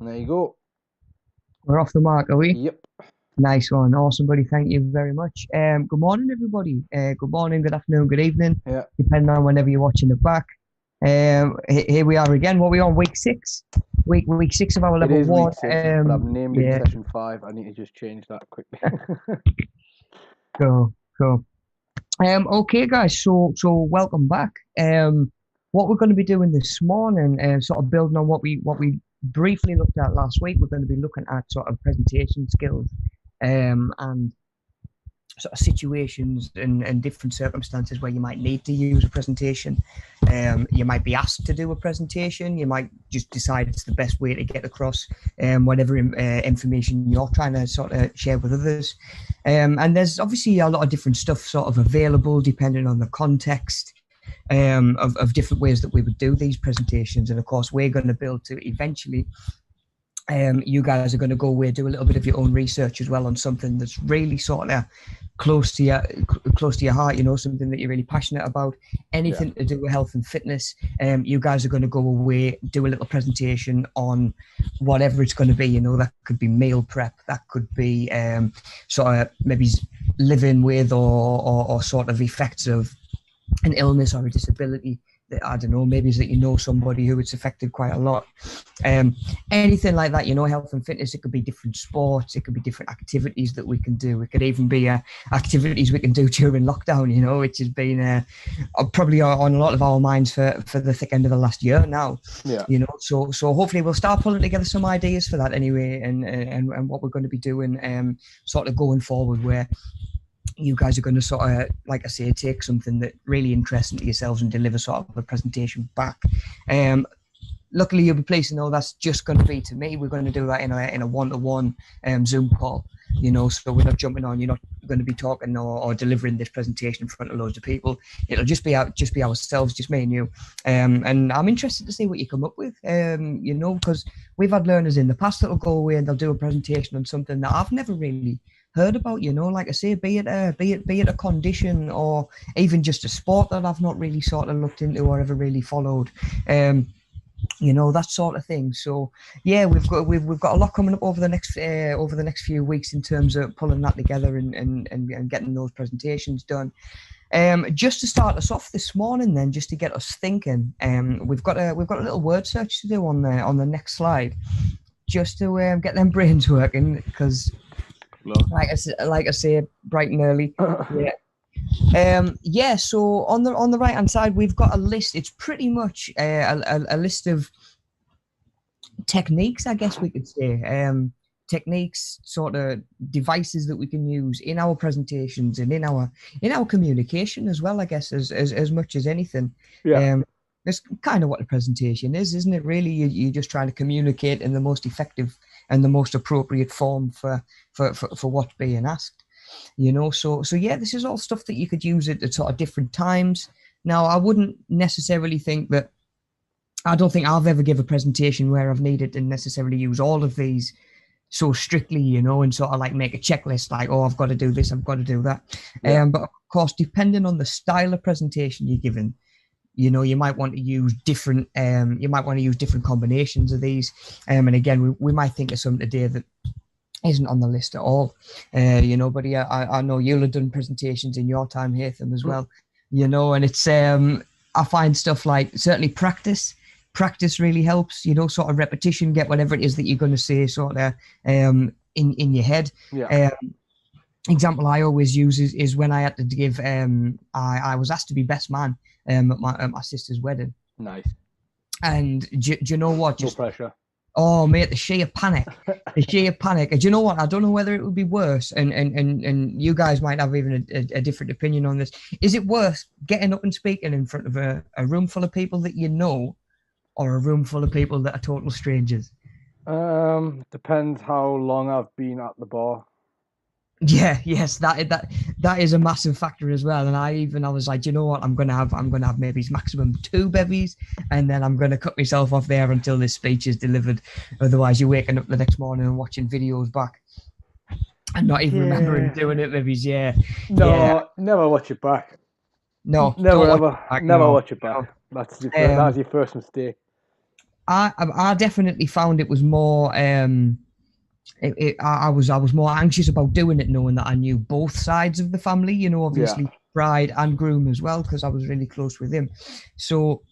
There you go. We're off the mark, are we? Yep. Nice one. Awesome, buddy. Thank you very much. Good morning, everybody. Good morning, good afternoon, good evening, Yeah. depending on whenever you're watching it back. Here we are again. What are we on? Week six? Week six of our It level is one. week 6, but I've named it Yeah, session 5. I need to just change that quickly. cool. Okay, guys. So welcome back. What we're going to be doing this morning, sort of building on what we briefly looked at last week, we're going to be looking at sort of presentation skills, and sort of situations and different circumstances where you might need to use a presentation. You might be asked to do a presentation. You might just decide it's the best way to get across whatever information you're trying to sort of share with others. And there's obviously a lot of different stuff sort of available depending on the context of different ways that we would do these presentations. And of course, we're going to build to eventually you guys are going to go away, do a little bit of your own research as well on something that's really sort of close to your heart, something that you're really passionate about, anything to do with health and fitness. You guys are going to go away, do a little presentation on whatever it's going to be. That could be meal prep, that could be sort of maybe living with or sort of effects of an illness or a disability. I don't know, maybe is that somebody who it's affected quite a lot. Anything like that, health and fitness. It could be different sports, it could be different activities that we can do. It could even be activities we can do during lockdown, which has been probably on a lot of our minds for the thick end of the last year now. Yeah. So hopefully we'll start pulling together some ideas for that anyway, and what we're going to be doing sort of going forward, where you guys are going to sort of, like I say, take something that really interesting to yourselves and deliver sort of a presentation back. Luckily, you'll be pleased to know that's just going to be to me. We're going to do that in a one-to-one Zoom call, so we're not jumping on. You're not going to be talking or delivering this presentation in front of loads of people. It'll just be ourselves, just me and you. And I'm interested to see what you come up with, because we've had learners in the past that'll go away and they'll do a presentation on something that I've never really heard about, like I say, be it a condition or even just a sport that I've not really sort of looked into or ever really followed, that sort of thing. So yeah, we've got a lot coming up over the next few weeks in terms of pulling that together and getting those presentations done. Just to start us off this morning, then, just to get us thinking, we've got a little word search to do on the next slide, just to get them brains working, because like I say, bright and early. Yeah. So on the right hand side, we've got a list. It's pretty much a list of techniques, I guess we could say. Techniques, sort of devices that we can use in our presentations and in our communication as well, I guess, as much as anything. Yeah. That's kind of what a presentation is, isn't it? Really, you're just trying to communicate in the most effective and the most appropriate form for what's being asked. So yeah, this is all stuff that you could use at sort of different times. Now, I wouldn't necessarily think that. I don't think I've ever give a presentation where I've needed to necessarily use all of these so strictly, and sort of like make a checklist, like, oh, I've got to do this, I've got to do that. Yeah. But of course, depending on the style of presentation you're given, you might want to use different combinations of these. And again, we might think of some today that isn't on the list at all. But I know you'll have done presentations in your time, Hatham, as well. And it's I find stuff like certainly practice really helps. Sort of repetition, get whatever it is that you're going to say sort of in your head. Yeah. Example I always use is when I had to give I was asked to be best man at my sister's wedding. Nice. And do you know what? No pressure. Oh, mate, the sheer panic. And do you know what? I don't know whether it would be worse, and you guys might have even a different opinion on this. Is it worse getting up and speaking in front of a room full of people that you know, or a room full of people that are total strangers? Depends how long I've been at the bar. Yeah, yes, that is a massive factor as well. And I was like, you know what, I'm gonna have maybe maximum 2 bevies, and then I'm gonna cut myself off there until this speech is delivered. Otherwise, you're waking up the next morning and watching videos back and not even remembering doing it. Bevies, yeah. No, never watch it back. No, never ever, back, never no. watch it back. That's your first mistake. I definitely found it was more. I was more anxious about doing it, knowing that I knew both sides of the family. You know, Yeah. obviously bride and groom as well, because I was really close with him. So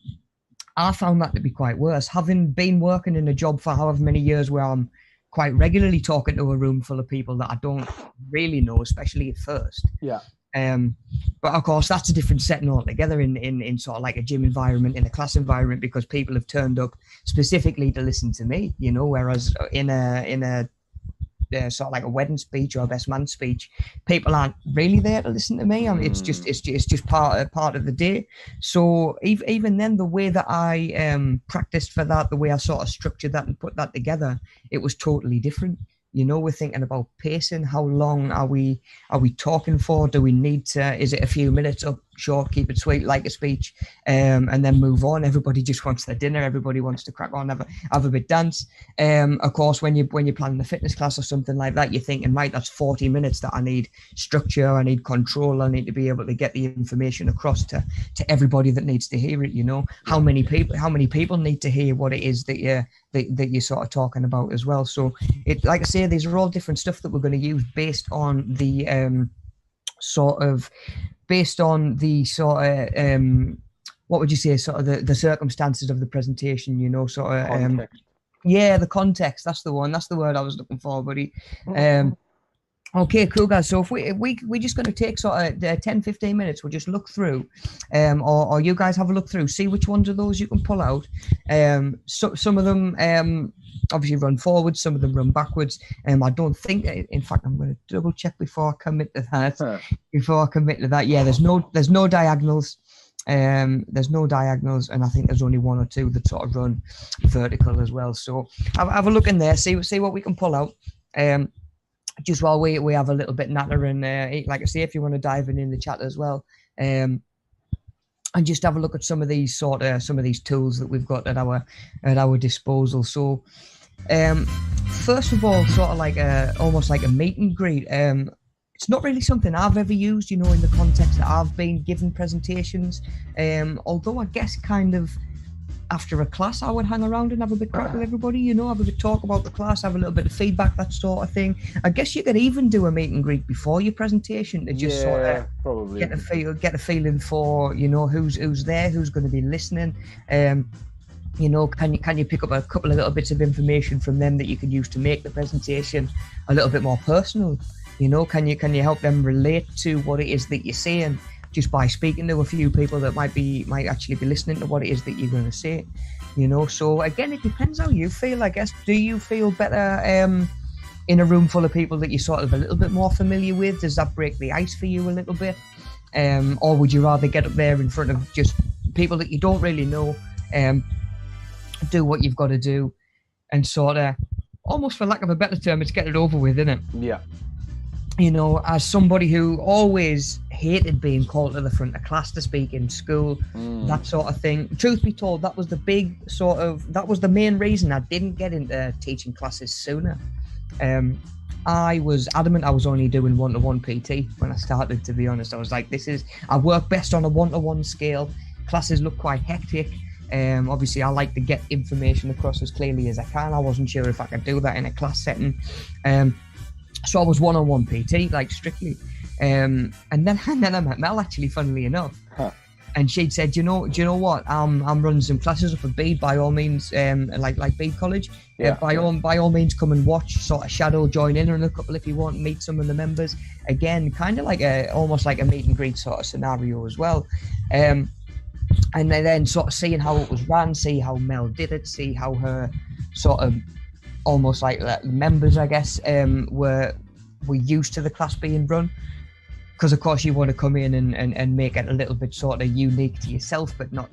I found that to be quite worse. Having been working in a job for however many years, where I'm quite regularly talking to a room full of people that I don't really know, especially at first. Yeah. But of course, that's a different setting altogether in sort of like a gym environment, in a class environment, because people have turned up specifically to listen to me, you know, whereas in a sort of like a wedding speech or a best man speech, people aren't really there to listen to me. I mean, it's just part of the day. So even then, the way that I practiced for that, the way I sort of structured that and put that together, it was totally different. You know, we're thinking about pacing. How long are we talking for? Do we need to? Is it a few minutes? Up short, keep it sweet, like a speech, and then move on. Everybody just wants their dinner. Everybody wants to crack on, have a bit dance. Of course, when you're planning a fitness class or something like that, you're thinking, right, that's 40 minutes that I need structure, I need control, I need to be able to get the information across to everybody that needs to hear it. You know, how many people need to hear what it is that you're sort of talking about as well. So it, like I say, these are all different stuff that we're going to use based on the what would you say, sort of the circumstances of the presentation, you know, sort of Context. yeah, the context. That's the one. That's the word I was looking for, buddy. Okay, cool, guys. So if we're just going to take sort of 10, 15 minutes, we'll just look through, or you guys have a look through, see which ones of those you can pull out. So some of them obviously run forwards, some of them run backwards. I don't think, in fact, I'm going to double check before I commit to that. Yeah, there's no diagonals. There's no diagonals, and I think there's only one or two that sort of run vertical as well. So have a look in there, see what we can pull out. Just while we have a little bit natter, and like I say, if you want to dive in the chat as well, and just have a look at some of these tools that we've got at our disposal. So first of all, sort of like almost like a meet and greet. It's not really something I've ever used, you know, in the context that I've been given presentations. Although I guess kind of after a class, I would hang around and have a bit crack with everybody, you know, have a bit talk about the class, have a little bit of feedback, that sort of thing. I guess you could even do a meet and greet before your presentation to just sort of probably get a feeling for, you know, who's there, who's going to be listening. You know, can you pick up a couple of little bits of information from them that you can use to make the presentation a little bit more personal? You know, can you help them relate to what it is that you're saying just by speaking to a few people that might actually be listening to what it is that you're going to say? You know, so again, it depends how you feel, I guess. Do you feel better in a room full of people that you're sort of a little bit more familiar with? Does that break the ice for you a little bit? Or would you rather get up there in front of just people that you don't really know, do what you've got to do, and sort of, almost for lack of a better term, it's get it over with, isn't it? Yeah. You know, as somebody who always hated being called to the front of class to speak in school, that sort of thing. Truth be told, that was the main reason I didn't get into teaching classes sooner. I was adamant I was only doing one-to-one PT when I started, to be honest. I was like, I work best on a one-to-one scale. Classes look quite hectic. Obviously, I like to get information across as clearly as I can. I wasn't sure if I could do that in a class setting. So I was one-on-one PT, like strictly. And then I met Mel, actually, funnily enough. And she'd said, you know what? I'm running some classes up at Bede, by all means, like Bede College. By all means, come and watch, sort of shadow, join in on a couple if you want, meet some of the members. Again, kind of like almost like a meet and greet sort of scenario as well. And then sort of seeing how it was ran, see how Mel did it, see how her sort of almost like members, I guess, were used to the class being run. Because, of course, you want to come in and make it a little bit sort of unique to yourself, but not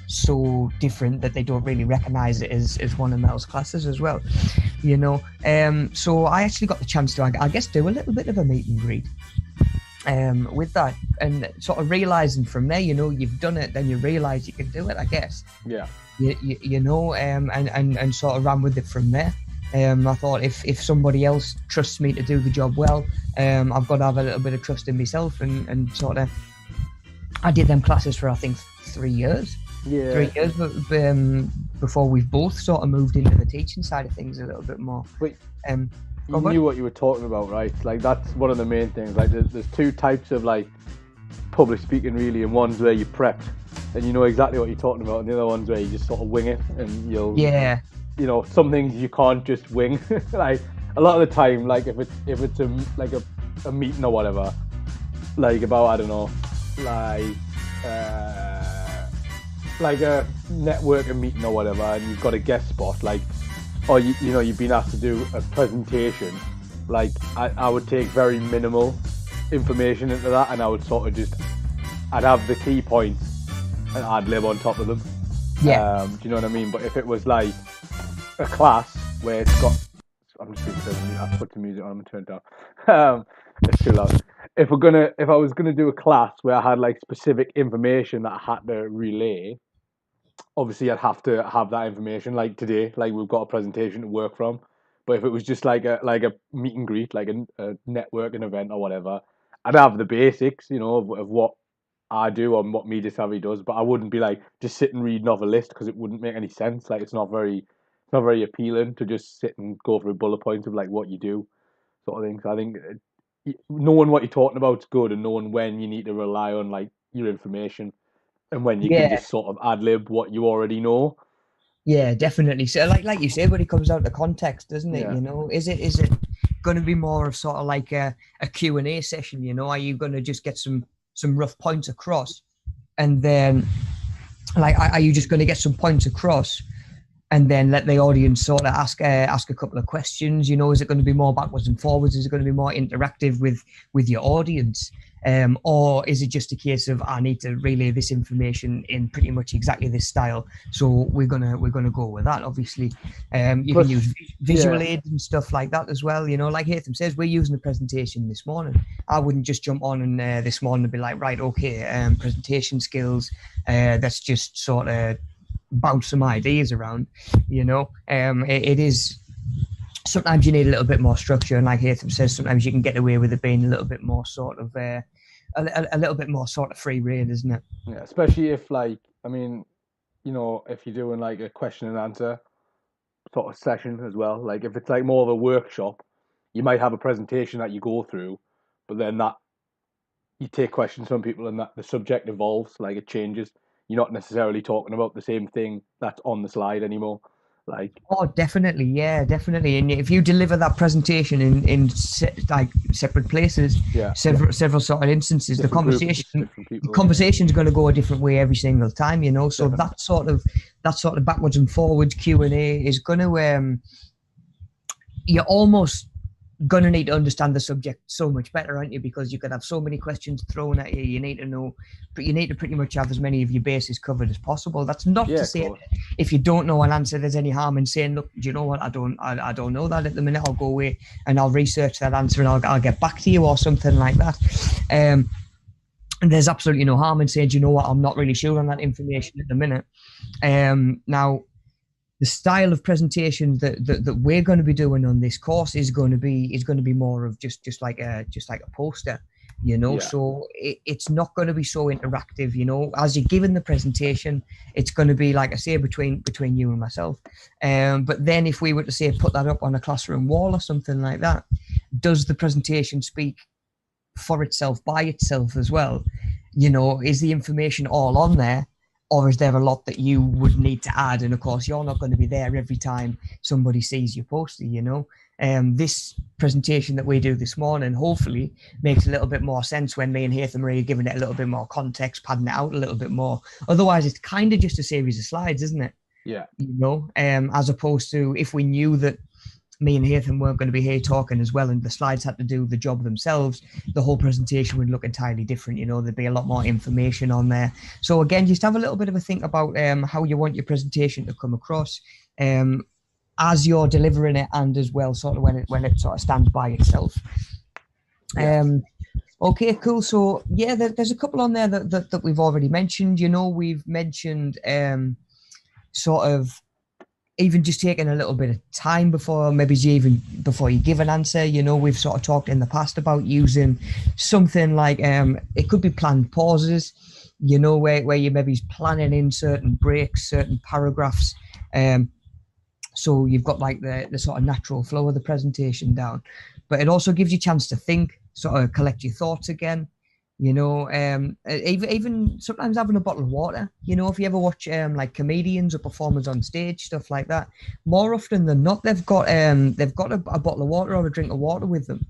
so different that they don't really recognise it as one of Mel's classes as well, you know. So I actually got the chance to, I guess, do a little bit of a meet and greet with that, and sort of realising from there, you know, you've done it, then you realise you can do it, I guess. Yeah. You know, and sort of ran with it from there. I thought if somebody else trusts me to do the job well, I've got to have a little bit of trust in myself, and sort of, I did them classes for I think 3 years. Yeah. 3 years, before we've both sort of moved into the teaching side of things a little bit more. But Um, you go on, knew what you were talking about, right? Like that's one of the main things. Like there's two types of like public speaking really, and one's where you prepped and you know exactly what you're talking about, and the other one's where you just sort of wing it, and yeah, some things you can't just wing. Like a lot of the time, like if it's a meeting or whatever, like about I don't know, like like a networking meeting or whatever, and you've got a guest spot, like or you've been asked to do a presentation, like I would take very minimal information into that, and I would sort of just I'd have the key points and I'd live on top of them. yeah. Do you know what I mean? But if it was like a class where it's got, I'm just going to I put the music on and turn it down. It's too loud. If I was gonna do a class where I had like specific information that I had to relay, obviously I'd have to have that information. Like today, like we've got a presentation to work from. But if it was just like a meet and greet, like a networking event or whatever, I'd have the basics, of what I do and what Media Savvy does. But I wouldn't be like just sit and reading off a list because it wouldn't make any sense. Like it's not very appealing to just sit and go through bullet points of like what you do, sort of thing. So I think knowing what you're talking about is good, and knowing when you need to rely on like your information and when you can Yeah, just sort of ad lib what you already know. yeah, definitely. So, like you said, when it comes down to context, doesn't it? Yeah. Is it going to be more of sort of like a Q&A session? Are you going to just get some rough points across, and then like, are you just going to get some points across, and then let the audience sort of ask a couple of questions? Is it going to be more backwards and forwards? Is it going to be more interactive with your audience? Or is it just a case of I need to relay this information in pretty much exactly this style? So we're gonna go with that. Obviously, you Plus, can use visual yeah, aids and stuff like that as well. Like Hatham says, we're using a presentation this morning. I wouldn't just jump on and this morning and be like, right, okay, presentation skills. Let's just sort of bounce some ideas around. It is, sometimes you need a little bit more structure, and like Hatham says, sometimes you can get away with it being a little bit more sort of a little bit more sort of free rein, isn't it? yeah. Especially if like, I mean, if you're doing like a question and answer sort of session as well. Like if it's like more of a workshop, you might have a presentation that you go through, but then that you take questions from people and that the subject evolves, like it changes. You're not necessarily talking about the same thing that's on the slide anymore. Like, Oh, definitely, yeah, definitely. And if you deliver that presentation in like separate places, yeah, several sort of instances, the different conversation groups, different the people. conversation's going to go a different way every single time. So Definitely. that sort of backwards and forwards Q&A is going to you're almost going to need to understand the subject so much better, aren't you? Because you could have so many questions thrown at you. You need to know, but you need to pretty much have as many of your bases covered as possible. That's not Yeah, to of say that course. if you don't know an answer, there's any harm in saying, look, do you know what? I don't know that at the minute. I'll go away and I'll research that answer and I'll get back to you or something like that. And there's absolutely no harm in saying, do you know what? I'm not really sure on that information at the minute. Now, the style of presentation that we're going to be doing on this course is going to be more of just like a poster, Yeah, so it's not going to be so interactive. As you're giving the presentation, it's going to be, like I say, between you and myself. But then if we were to say put that up on a classroom wall or something like that, does the presentation speak for itself by itself as well? Is the information all on there, or is there a lot that you would need to add? And of course, you're not going to be there every time somebody sees your poster. This presentation that we do this morning hopefully makes a little bit more sense when me and Hatham are giving it a little bit more context, padding it out a little bit more. Otherwise, it's kind of just a series of slides, isn't it? yeah, As opposed to if we knew that me and Hatham weren't going to be here talking as well, and the slides had to do the job themselves, the whole presentation would look entirely different. There'd be a lot more information on there. So again, just have a little bit of a think about how you want your presentation to come across as you're delivering it, and as well sort of when it sort of stands by itself. yeah, Okay, cool. So yeah, there's a couple on there that we've already mentioned. We've mentioned sort of even just taking a little bit of time before before you give an answer. We've sort of talked in the past about using something like it could be planned pauses, where you maybe planning in certain breaks, certain paragraphs. So you've got like the sort of natural flow of the presentation down, but it also gives you a chance to think, sort of collect your thoughts again. Even sometimes having a bottle of water. If you ever watch like comedians or performers on stage, stuff like that, more often than not, they've got a bottle of water or a drink of water with them.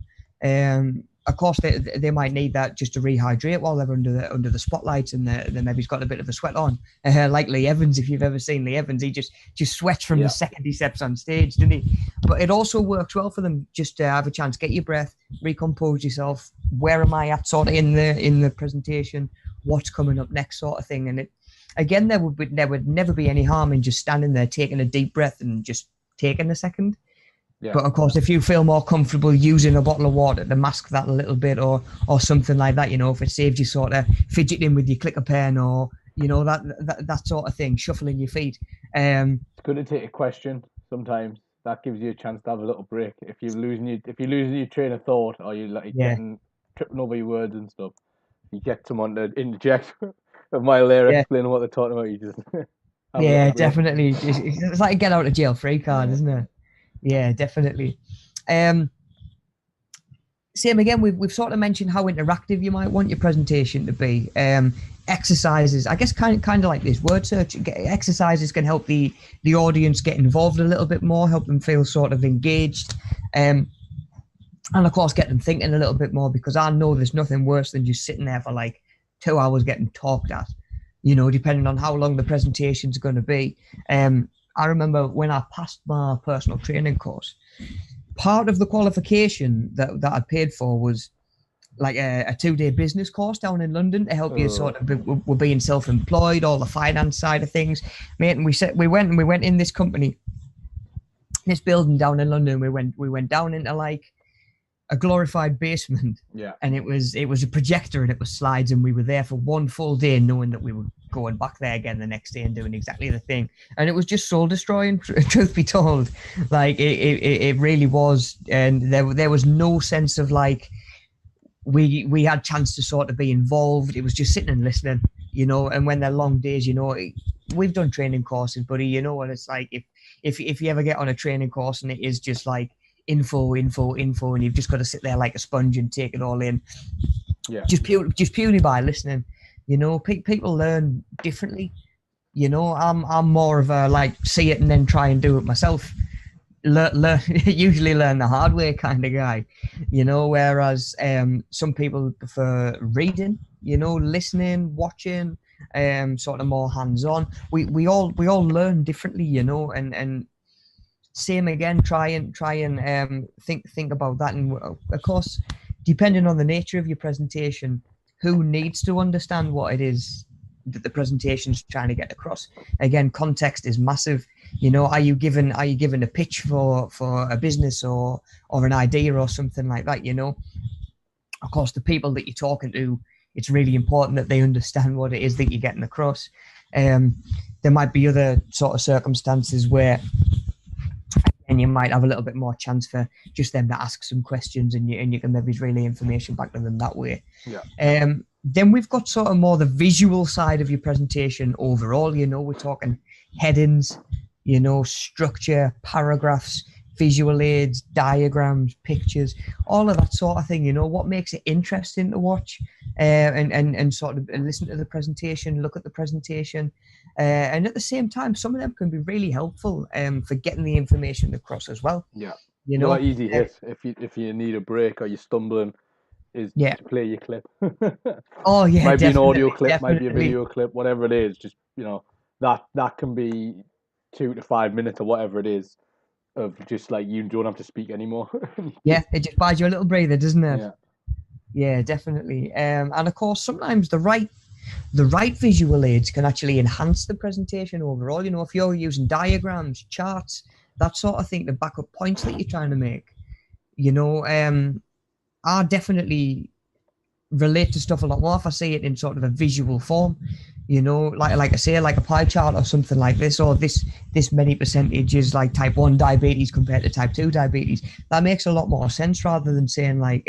Of course, they might need that just to rehydrate while they're under the spotlights, and they maybe's got a bit of a sweat on. Like Lee Evans, if you've ever seen Lee Evans, he just sweats from the second he steps on stage, doesn't he? But it also works well for them just to have a chance, get your breath, recompose yourself. Where am I at, sort of in the presentation? What's coming up next, sort of thing. And again, there would never be any harm in just standing there, taking a deep breath, and just taking a second. Yeah. But of course, if you feel more comfortable using a bottle of water to mask that a little bit, or something like that, if it saves you sort of fidgeting with your clicker pen, or that sort of thing, shuffling your feet. It's good to take a question sometimes. That gives you a chance to have a little break. If you're losing your train of thought, or you're like getting tripping over your words and stuff, you get someone to interject a mile there, explaining what they're talking about. You just definitely. It's like a get out of jail free card, isn't it? Yeah, definitely. Same again, we've sort of mentioned how interactive you might want your presentation to be. Exercises, I guess, kind of like this word search. Exercises can help the audience get involved a little bit more, help them feel sort of engaged, and of course get them thinking a little bit more, because I know there's nothing worse than just sitting there for like 2 hours getting talked at, depending on how long the presentation's going to be. I remember when I passed my personal training course, part of the qualification that I paid for was like a 2-day business course down in London to help you sort of with being self-employed, all the finance side of things, mate. And we went in this company, this building down in London. We went down into like a glorified basement, and it was a projector and it was slides, and we were there for one full day, knowing that we were going back there again the next day and doing exactly the thing. And it was just soul destroying, truth be told. Like it really was. And there was no sense of like we had chance to sort of be involved. It was just sitting and listening, and when they're long days, we've done training courses, buddy, you know what it's like. If you ever get on a training course and it is just like info, and you've just got to sit there like a sponge and take it all in, just purely by listening. People learn differently. I'm more of a like see it and then try and do it myself. Usually learn the hard way kind of guy, whereas some people prefer reading, listening, watching, sort of more hands-on. We all learn differently, and same again, try and think about that. And of course, depending on the nature of your presentation, who needs to understand what it is that the presentation's trying to get across. Again, context is massive. Are you given a pitch for a business or an idea or something like that? Of course, the people that you're talking to, it's really important that they understand what it is that you're getting across. There might be other sort of circumstances where, and you might have a little bit more chance for just them to ask some questions, and you can maybe relay information back to them that way. Then we've got sort of more the visual side of your presentation overall. We're talking headings, structure, paragraphs, visual aids, diagrams, pictures, all of that sort of thing. What makes it interesting to watch, and sort of listen to the presentation, look at the presentation. And at the same time, some of them can be really helpful for getting the information across as well. Like easy hit if you need a break or you're stumbling, is to play your clip. Oh yeah, might be an audio clip, might be a video clip, whatever it is. Just that can be 2 to 5 minutes or whatever it is of just like you don't have to speak anymore. It just buys you a little breather, doesn't it? Yeah, definitely. And of course, sometimes the right visual aids can actually enhance the presentation overall. If you're using diagrams, charts, that sort of thing to back up points that you're trying to make. I definitely relate to stuff a lot more if I see it in sort of a visual form. Like I say, like a pie chart or something like this, or this many percentage is like type 1 diabetes compared to type 2 diabetes. That makes a lot more sense rather than saying like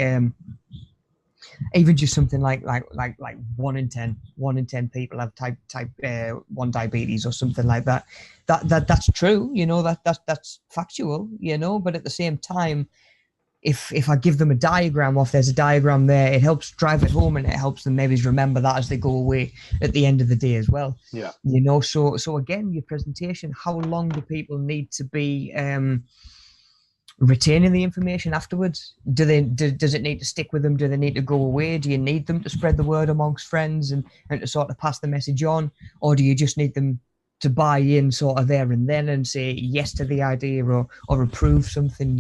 even just something like 1 in 10 people have type 1 diabetes or something like that. That's true, that's factual, but at the same time, if I give them a diagram, or if there's a diagram there, it helps drive it home, and it helps them maybe remember that as they go away at the end of the day as well. Yeah. So again, your presentation, how long do people need to be retaining the information afterwards? Does it need to stick with them? Do they need to go away? Do you need them to spread the word amongst friends and to sort of pass the message on? Or do you just need them to buy in sort of there and then and say yes to the idea, or approve something,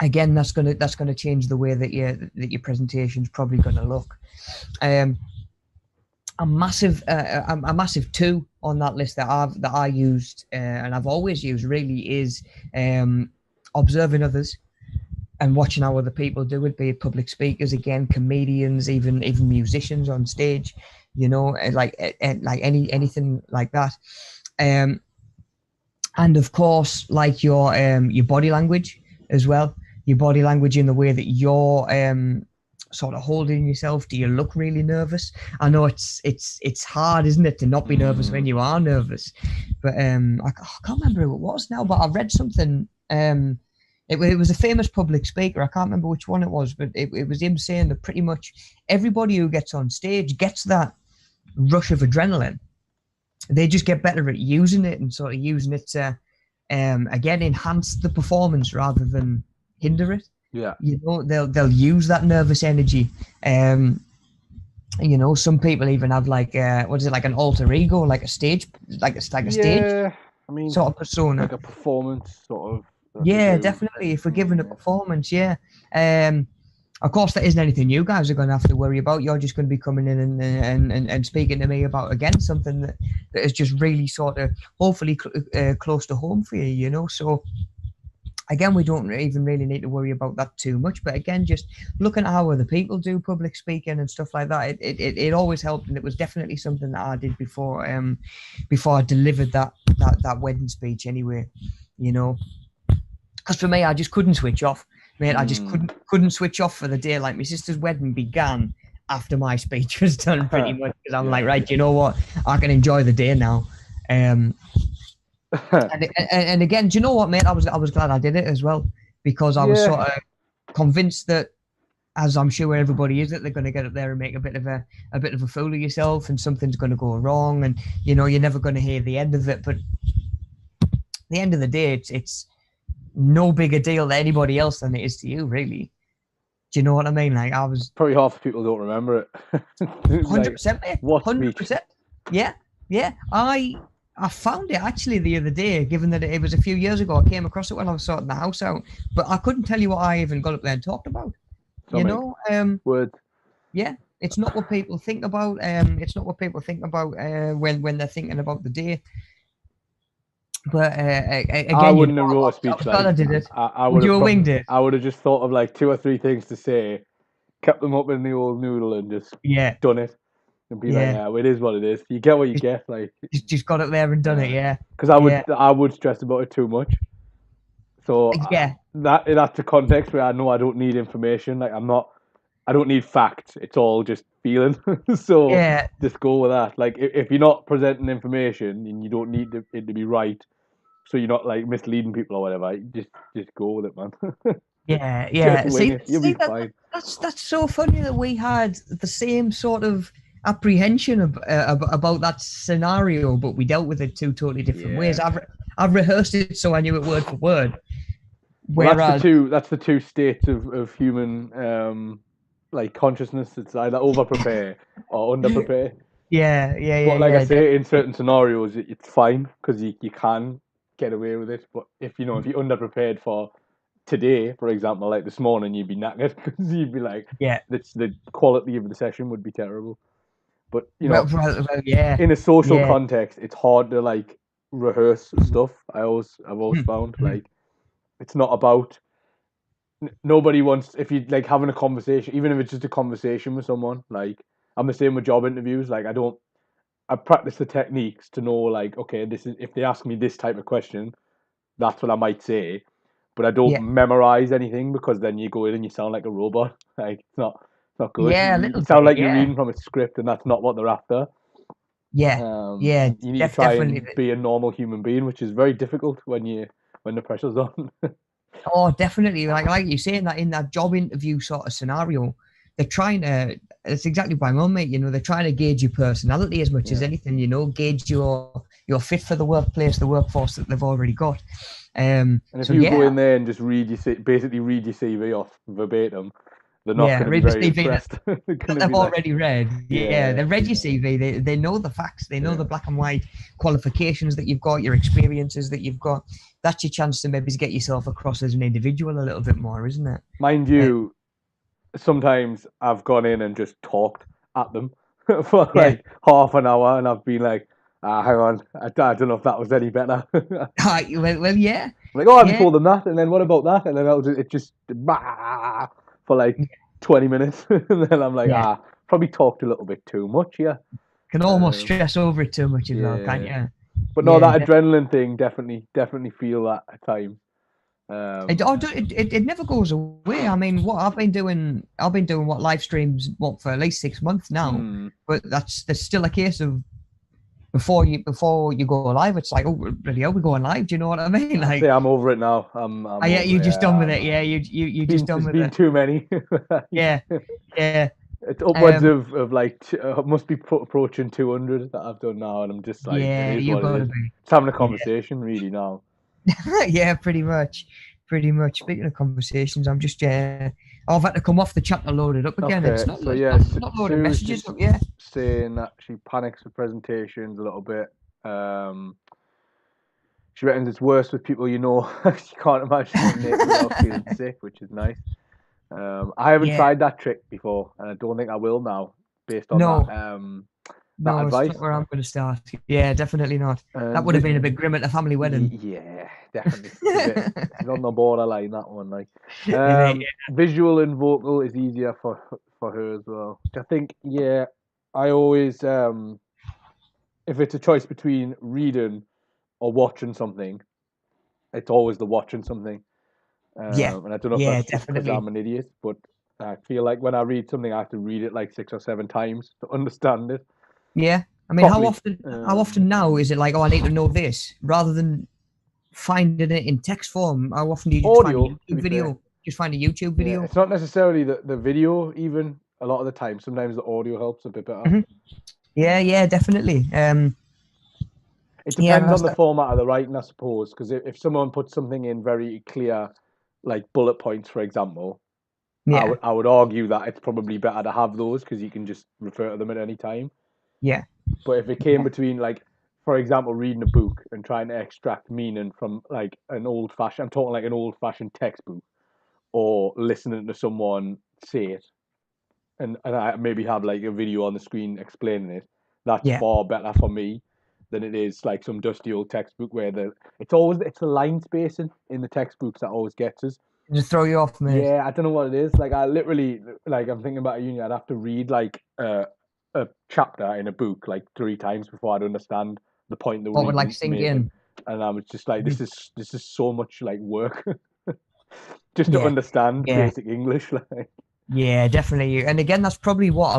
again, that's gonna change the way that your presentation's probably gonna look. A massive two on that list that I used and I've always used really is observing others and watching how other people do it, be it public speakers, again, comedians, even musicians on stage, like anything like that. And of course, like your body language as well. Your body language in the way that you're sort of holding yourself. Do you look really nervous? I know it's hard, isn't it, to not be nervous when you are nervous. But I can't remember who it was now, but I read something. It was a famous public speaker. I can't remember which one it was, but it was him saying that pretty much everybody who gets on stage gets that rush of adrenaline. They just get better at using it and sort of using it to, again, enhance the performance rather than hinder it. Yeah. They'll use that nervous energy. Some people even have like like an alter ego, like a stage, like a stage. I mean, sort of persona, like a performance sort of. Yeah, definitely. If we're giving a performance, yeah. Of course, that isn't anything you guys are going to have to worry about. You're just going to be coming in and speaking to me about, again, something that is just really sort of hopefully close to home for you, So, again, we don't even really need to worry about that too much. But again, just looking at how other people do public speaking and stuff like that, it always helped, and it was definitely something that I did before I delivered that wedding speech anyway, Because for me, I just couldn't switch off. Mate, I just couldn't switch off for the day. Like, my sister's wedding began after my speech was done, pretty much, because I'm like, right, you know what? I can enjoy the day now. And again, do you know what, mate? I was glad I did it as well, because I was sort of convinced that, as I'm sure everybody is, that they're going to get up there and make a bit of a fool of yourself, and something's going to go wrong, and you're never going to hear the end of it. But at the end of the day, it's no bigger deal to anybody else than it is to you, really. Do you know what I mean? Like, I was probably half the people don't remember it. 100%, mate. 100%. Yeah. I found it actually the other day, given that it was a few years ago. I came across it when I was sorting the house out, but I couldn't tell you what I even got up there and talked about. Words. Yeah, it's not what people think about. It's not what people think about when they're thinking about the day. But again, I wouldn't have wrote a speech like I did it. I would have winged it. I would have just thought of like 2 or 3 things to say, kept them up in the old noodle, and just done it, and be like, yeah, it is what it is. You get what you get. Like, just got up there and done it. Yeah. Because I would stress about it too much. So that's the context where I know I don't need information. Like, I don't need facts. It's all just feeling. So just go with that. Like, if you're not presenting information and you don't need it to be right, so you're not like misleading people or whatever, just go with it, man. Yeah. See, you'll be fine. That's so funny that we had the same sort of apprehension about that scenario, but we dealt with it 2 totally different ways. I've rehearsed it so I knew it word for word. Whereas that's the two states of human like consciousness. It's either over prepare or under prepare. Yeah. But like I say, in certain scenarios, it's fine because you can get away with it. But if you're under prepared for today, for example, like this morning, you'd be knackered because you'd be like, the quality of the session would be terrible. But in a social context, it's hard to like rehearse stuff. I've always found like it's not about nobody wants, if you like having a conversation, even if it's just a conversation with someone. Like I'm the same with job interviews. Like I practice the techniques to know, like, okay, this is, if they ask me this type of question, that's what I might say. But I don't Yeah, memorize anything, because then you go in and you sound like a robot. Like it's not good. yeah, a You little sound bit. like you're Yeah, reading from a script, and that's not what they're after. yeah, yeah. You need to try Definitely. and be a normal human being, which is very difficult when the pressure's on. Oh, definitely. Like you say, in that job interview sort of scenario, they're trying to. It's exactly bang on, mate. You know, they're trying to gauge your personality as much as Yeah. anything. You know, gauge your fit for the workplace, the workforce that they've already got. And if So you go yeah, in there and just basically read your CV off verbatim, they're not yeah. going to be Read the very CV impressed. They're going that to they've be like, already read. Yeah, yeah, they've read your CV. They know the facts. They know yeah. the black and white qualifications that you've got, your experiences that you've got. That's your chance to maybe get yourself across as an individual a little bit more, isn't it? Mind you, sometimes I've gone in and just talked at them for Yeah. like half an hour, and I've been like, hang on, I don't know if that was any better. Well, yeah, Like, oh, have you yeah, told them that? And then what about that? And then it just for like 20 minutes. And then I'm like, yeah. probably talked a little bit too much, yeah. Can almost Um, stress over it too much as well, can't yeah. you? But no, Yeah, that adrenaline thing, definitely feel that at times. Um, it never goes away. I mean, I've been doing what live streams for at least 6 months now, hmm. but that's still a case of before you go live, it's like, oh, bloody hell, we're going live. Do you know what I mean? I'd say Like, I'm over it now. I'm yeah, over you it. just done with Yeah, it. Yeah, you just done it's with been it. too many. Yeah, yeah. It's upwards Um, of like must be approaching 200 that I've done now, and I'm just like, it yeah, is you what it gotta is. be. It's having a Yeah, conversation really now. yeah, pretty much, pretty much. Speaking of conversations, I'm just I've had to come off the chat to load it up again. Okay, so It's yeah, not loading Sue's messages up. just Yeah. saying that she panics with presentations a little bit. She reckons it's worse with people you know. She can't imagine doing it without feeling sick, which is nice. I haven't Yeah. tried that trick before, and I don't think I will now, based on No, that no, it's advice. not where I'm going to start. Yeah, definitely not. That And would have been a bit grim at the family wedding. yeah, definitely. It's a bit. She's on the borderline, that one. Like, Yeah. visual and vocal is easier for her as well. Which I think, yeah, I always if it's a choice between reading or watching something, it's always the watching something. Yeah, And I don't know if yeah, that's just because definitely. I'm an idiot, but I feel like when I read something, I have to read it like 6 or 7 times to understand it Yeah. I mean, properly. how often now is it like, oh, I need to know this, rather than finding it in text form? How often do you just find a Audio, to YouTube be fair, video? Just find a YouTube yeah, video. it's not necessarily the video. Even a lot of the time, sometimes the audio helps a bit better. Hmm. Yeah, yeah, definitely. It Yeah, depends on the format of the writing, I suppose, because if someone puts something in very clear, like bullet points, for example, yeah, I would argue that it's probably better to have those because you can just refer to them at any time. yeah, But if it came between, like, for example, reading a book and trying to extract meaning from like an old fashioned, I'm talking like an old fashioned textbook, or listening to someone say it, and I maybe have like a video on the screen explaining it, that's yeah. far better for me than it is like some dusty old textbook where it's the line spacing in the textbooks that always gets us. Just throw you off, mate. Yeah, I don't know what it is. Like I literally, like I'm thinking about a uni, I'd have to read like a chapter in a book like 3 times before I'd understand the point the What would like reader's sink making. in? And I was just like, Mhm. this is so much like work just to Yeah, understand yeah, basic English. Like, yeah, definitely. And again, that's probably what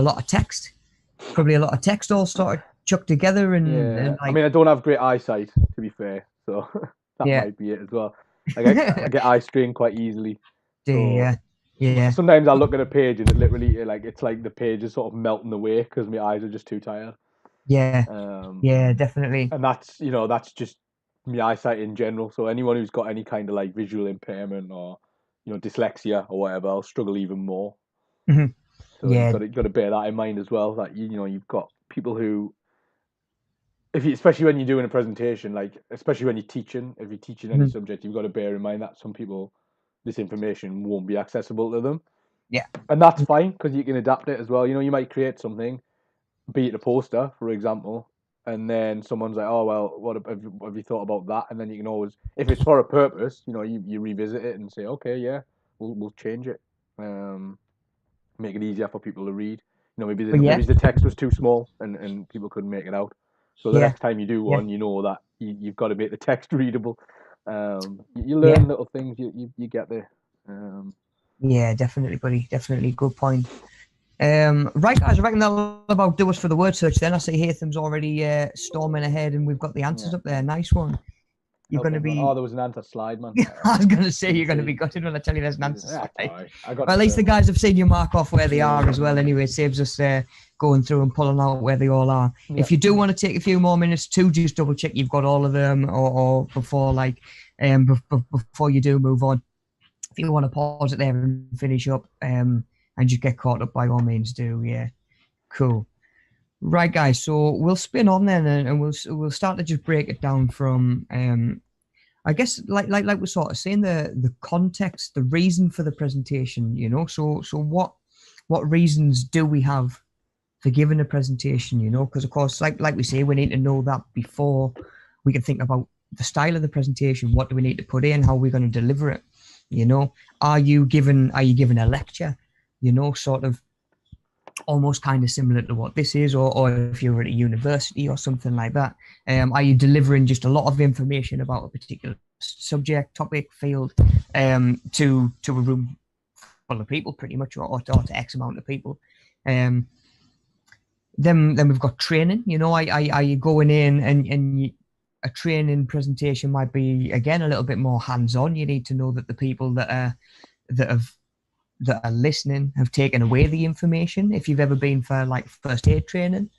probably a lot of text all sort of chucked together yeah, and I like, mean, I don't have great eyesight to be fair, so that yeah, might be it as well. Like I get eye strain quite easily, so yeah, yeah, sometimes I look at a page and it literally like it's like the page is sort of melting away because my eyes are just too tired. yeah, Um, yeah, definitely. and that's just my eyesight in general. So anyone who's got any kind of like visual impairment or dyslexia or whatever, I'll struggle even more. Mhm. So Yeah, you've got to bear that in mind as well. That you've got people who, especially when you're doing a presentation, like especially when you're teaching, if you're teaching any mhm. subject, you've got to bear in mind that some people this information won't be accessible to them, Yeah, and that's fine because you can adapt it as well. You might create something, be it a poster, for example, and then someone's like, "Oh well, what have you thought about that?" And then you can always, if it's for a purpose, you revisit it and say, "Okay, yeah, we'll change it. Make it easier for people to read. Maybe But yeah, maybe the text was too small and people couldn't make it out. So the yeah, next time you do yeah, one, you know that you've got to make the text readable. You yeah, learn little things, you get there. yeah. Definitely, buddy. Definitely, good point. Right, guys, I reckon that'll about do us for the word search then. I see Hatham's already storming ahead and we've got the answers Yeah. up there. Nice one. You're Help going to everyone. Oh, be, there was an answer slide, man. I was going to say, Didn't you're going to see. be gutted when I tell you there's an answer That's slide. alright. I got Well, the at least the first one. guys have seen you mark off where they are as well anyway. It saves us going through and pulling out where they all are. Yeah. If you do want to take a few more minutes to just double check you've got all of them or before before you do move on, if you want to pause it there and finish up and just get caught up, by all means do. Yeah, cool. Right, guys. So we'll spin on then, and we'll start to just break it down from I guess like we're sort of saying the context, the reason for the presentation. So what reasons do we have for giving a presentation? Because of course, like we say, we need to know that before we can think about the style of the presentation. What do we need to put in? How are we going to deliver it? Are you given a lecture? Sort of almost kind of similar to what this is, or if you're at a university or something like that. Are you delivering just a lot of information about a particular subject, topic, field to a room full of people, pretty much, or to X amount of people? Then we've got training. Are you going in and a training presentation might be, again, a little bit more hands-on. You need to know that the people that are listening have taken away the information. If you've ever been for like first aid training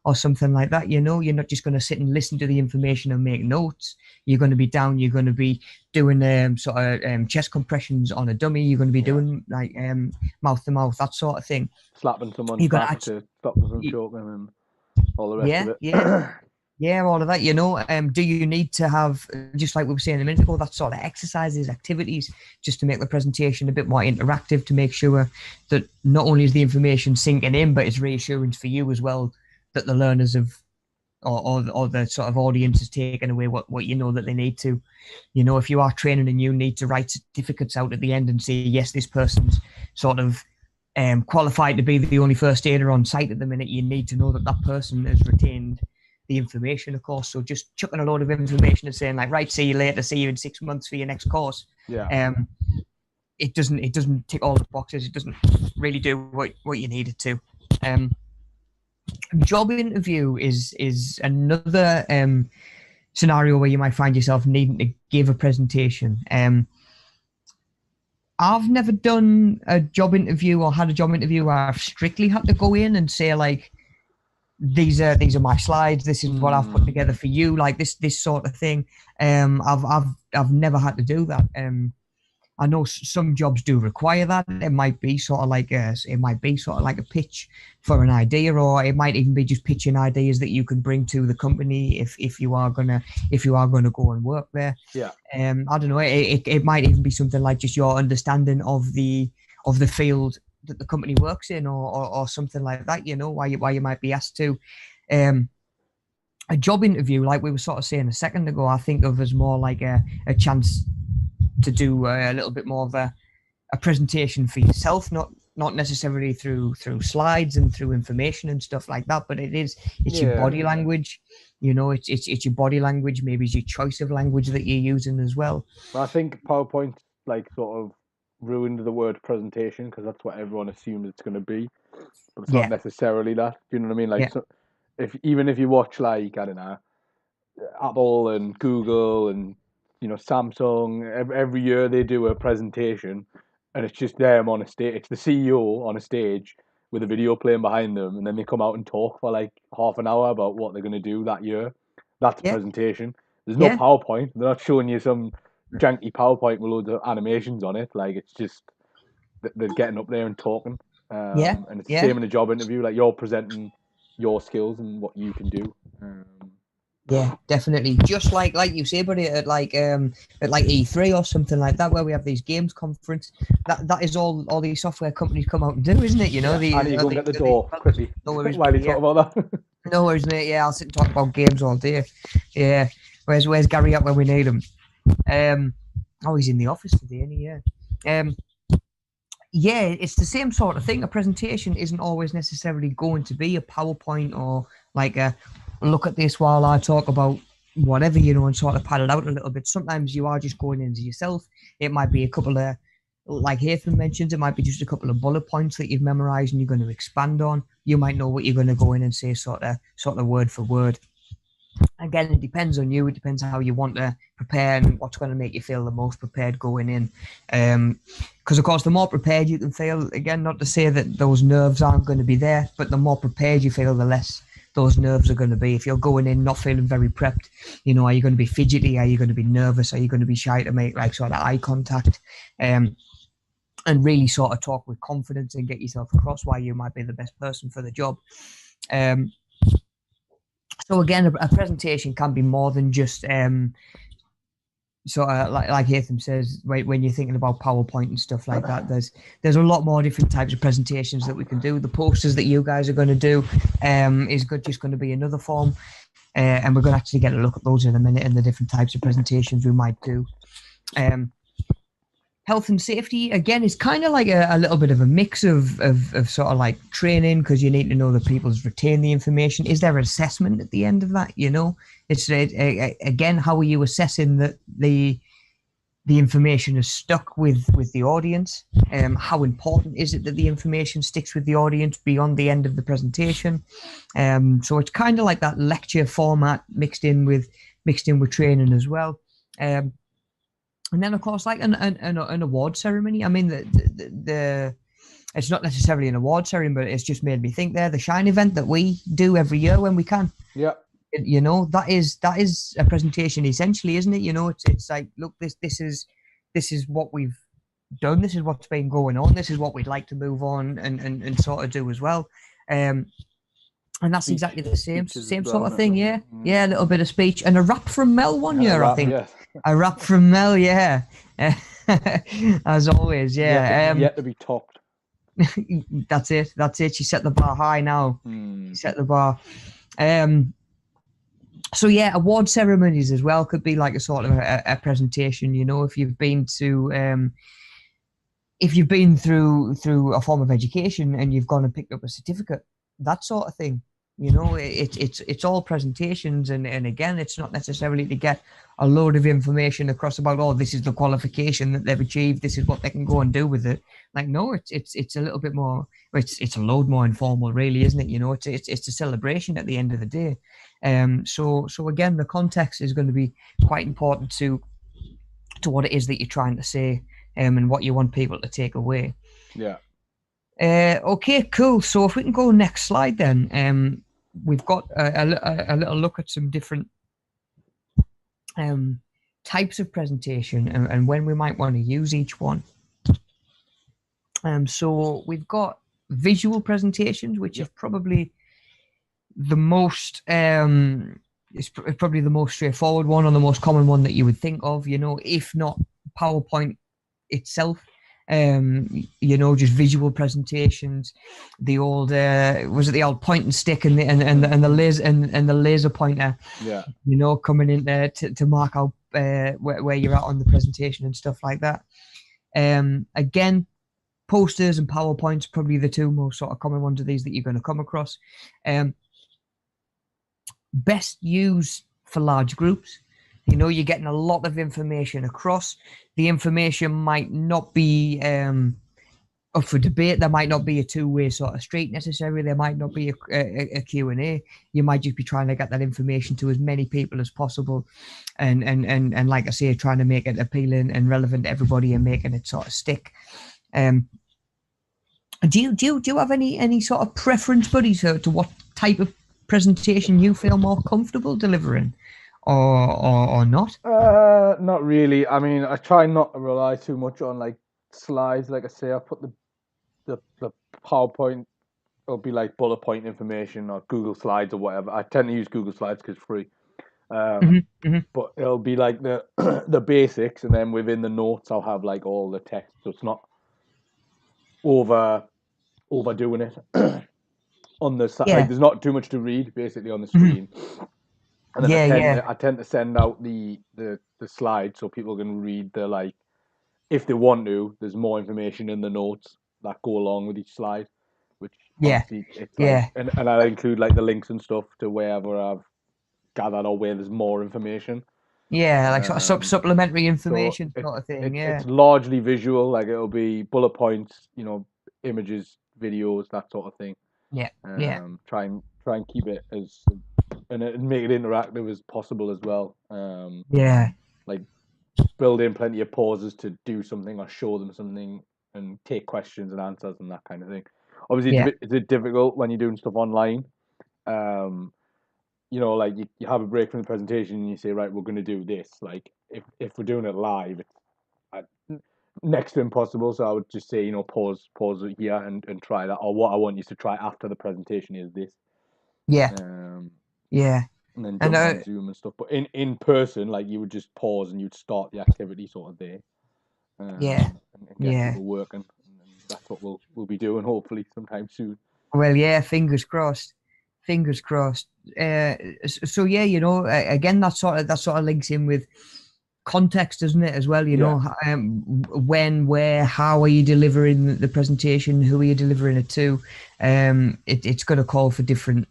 or something like that, you're not just going to sit and listen to the information and make notes. You're going to be down. You're going to be doing chest compressions on a dummy. You're going to be doing like mouth to mouth, that sort of thing. Slapping someone's back to stop them from choking and all the rest of it. Yeah, all of that, do you need to have, just like we were saying a minute ago, that sort of exercises, activities, just to make the presentation a bit more interactive, to make sure that not only is the information sinking in, but it's reassurance for you as well, that the learners have, or the sort of audience has taken away what that they need to. If you are training and you need to write certificates out at the end and say, yes, this person's sort of qualified to be the only first aider on site at the minute, you need to know that that person has retained the information, of course. So just chucking a load of information and saying like, right, see you later, see you in 6 months for your next course. Yeah. It doesn't tick all the boxes. It doesn't really do what you need it to. Job interview is another scenario where you might find yourself needing to give a presentation. I've never done a job interview or had a job interview where I've strictly had to go in and say like, these are my slides. This is what I've put together for you. Like this sort of thing. I've never had to do that. I know some jobs do require that. It might be sort of like a pitch for an idea, or it might even be just pitching ideas that you can bring to the company if you are gonna go and work there. Yeah. I don't know. It might even be something like just your understanding of the field that the company works in, or something like that. Why you might be asked to. A job interview, like we were sort of saying a second ago, I think of as more like a chance to do a little bit more of a presentation for yourself, not necessarily through slides and through information and stuff like that, but it's your body language. It's your body language. Maybe it's your choice of language that you're using as well. I think PowerPoint like sort of ruined the word presentation because that's what everyone assumes it's going to be, but it's not necessarily that. Do you know what I mean? Like, so even if you watch like, I don't know, Apple and Google and Samsung, every year they do a presentation, and it's just them on a stage. It's the CEO on a stage with a video playing behind them, and then they come out and talk for like half an hour about what they're going to do that year. That's a presentation. There's no PowerPoint. They're not showing you some janky PowerPoint with loads of animations on it. Like, it's just they're getting up there and talking. And it's the same in a job interview. Like, you're presenting your skills and what you can do. Yeah, definitely. Just like you say, buddy, at like E3 or something like that, where we have these games conference. That is all these software companies come out and do, isn't it? I need to go and get the door quickly. No worries, while you talk about that. No worries, mate. Yeah, I'll sit and talk about games all day. Yeah. Where's Gary at when we need him? Oh, he's in the office today, isn't he? Yeah. Yeah, it's the same sort of thing. A presentation isn't always necessarily going to be a PowerPoint or like a look at this while I talk about whatever, and sort of pad it out a little bit. Sometimes you are just going into yourself. It might be a couple of, like Hatham mentioned, it might be just a couple of bullet points that you've memorized and you're going to expand on. You might know what you're going to go in and say sort of word for word. Again, it depends on you. It depends how you want to prepare and what's going to make you feel the most prepared going in. Because, of course, the more prepared you can feel, again, not to say that those nerves aren't going to be there, but the more prepared you feel, the less those nerves are going to be. If you're going in not feeling very prepped, are you going to be fidgety? Are you going to be nervous? Are you going to be shy to make like sort of eye contact? And really sort of talk with confidence and get yourself across why you might be the best person for the job. So again, a presentation can be more than just sort of like Hatham says, when you're thinking about PowerPoint and stuff like that. There's a lot more different types of presentations that we can do. The posters that you guys are going to do is just going to be another form, and we're going to actually get a look at those in a minute and the different types of presentations we might do. Health and safety, again, is kind of like a little bit of a mix of sort of like training, because you need to know that people's retain the information. Is there an assessment at the end of that? It's again, how are you assessing that the information is stuck with the audience? How important is it that the information sticks with the audience beyond the end of the presentation? So it's kind of like that lecture format mixed in with training as well. And then, of course, like an award ceremony. I mean, the it's not necessarily an award ceremony, but it's just made me think there. The Shine event that we do every year when we can. Yeah. That is a presentation essentially, isn't it? It's like, look, this is what we've done. This is what's been going on. This is what we'd like to move on and sort of do as well. And that's exactly the same sort of thing, yeah. Yeah, a little bit of speech and a rap from Mel one year, I think. Yes. A rap from Mel, yeah. As always, yeah. Yet to be topped. That's it. She set the bar high now. She set the bar. So yeah, award ceremonies as well could be like a sort of a presentation. If you've been to through a form of education and you've gone and picked up a certificate, that sort of thing. It's all presentations, and again, it's not necessarily to get a load of information across about, oh, this is the qualification that they've achieved, this is what they can go and do with it. Like, no, it's a little bit more, it's a load more informal, really, isn't it? It's a celebration at the end of the day. So again, the context is going to be quite important to what it is that you're trying to say, and what you want people to take away. Yeah. Okay, cool. So if we can go next slide, then we've got a little look at some different types of presentation and when we might want to use each one. So we've got visual presentations, which is probably the most it's probably the most straightforward one or the most common one that you would think of. If not PowerPoint itself. Just visual presentations. The old was it the old point and stick and the laser pointer? Yeah. Coming in there to mark out where you're at on the presentation and stuff like that. Again, posters and PowerPoints probably the two most sort of common ones of these that you're going to come across. Best used for large groups. You're getting a lot of information across. The information might not be up for debate. There might not be a two-way sort of street necessarily. There might not be a Q&A. You might just be trying to get that information to as many people as possible, and like I say, trying to make it appealing and relevant to everybody and making it sort of stick. Do you have any sort of preference, buddy, to what type of presentation you feel more comfortable delivering? Or not? Not really. I mean, I try not to rely too much on like slides. Like I say, I put the PowerPoint. It'll be like bullet point information or Google Slides or whatever. I tend to use Google Slides because it's free. But it'll be like the the basics, and then within the notes, I'll have like all the text, so it's not overdoing it. On the side, like, there's not too much to read basically on the screen. And then I tend to send out the slides so people can read the like if they want to, there's more information in the notes that go along with each slide, which Yeah, obviously it's like, yeah, and I include like the links and stuff to wherever I've gathered or where there's more information. yeah, like sort of Um, supplementary so information sort of thing. it's Yeah, largely visual, like it'll be bullet points, images, videos, that sort of thing. yeah, yeah, Try and keep it as and make it interactive as possible as well. yeah, Like build in plenty of pauses to do something or show them something and take questions and answers and that kind of thing. Obviously, yeah, it's a bit difficult when you're doing stuff online. Um, like you have a break from the presentation and you say, right, we're going to do this. Like if we're doing it live, it's next to impossible. So I would just say, pause it here and try that. Or what I want you to try after the presentation is this. yeah, Um, yeah. and then And jump on Zoom and stuff. But in person, like you would just pause and you'd start the activity sort of there, yeah, and get yeah. people working. And that's what we'll be doing hopefully sometime soon. Well, yeah, fingers crossed. Fingers crossed. So yeah, again, that sort of links in with context, doesn't it, as well? Yeah, When, where, how are you delivering the presentation? Who are you delivering it to? It's going to call for different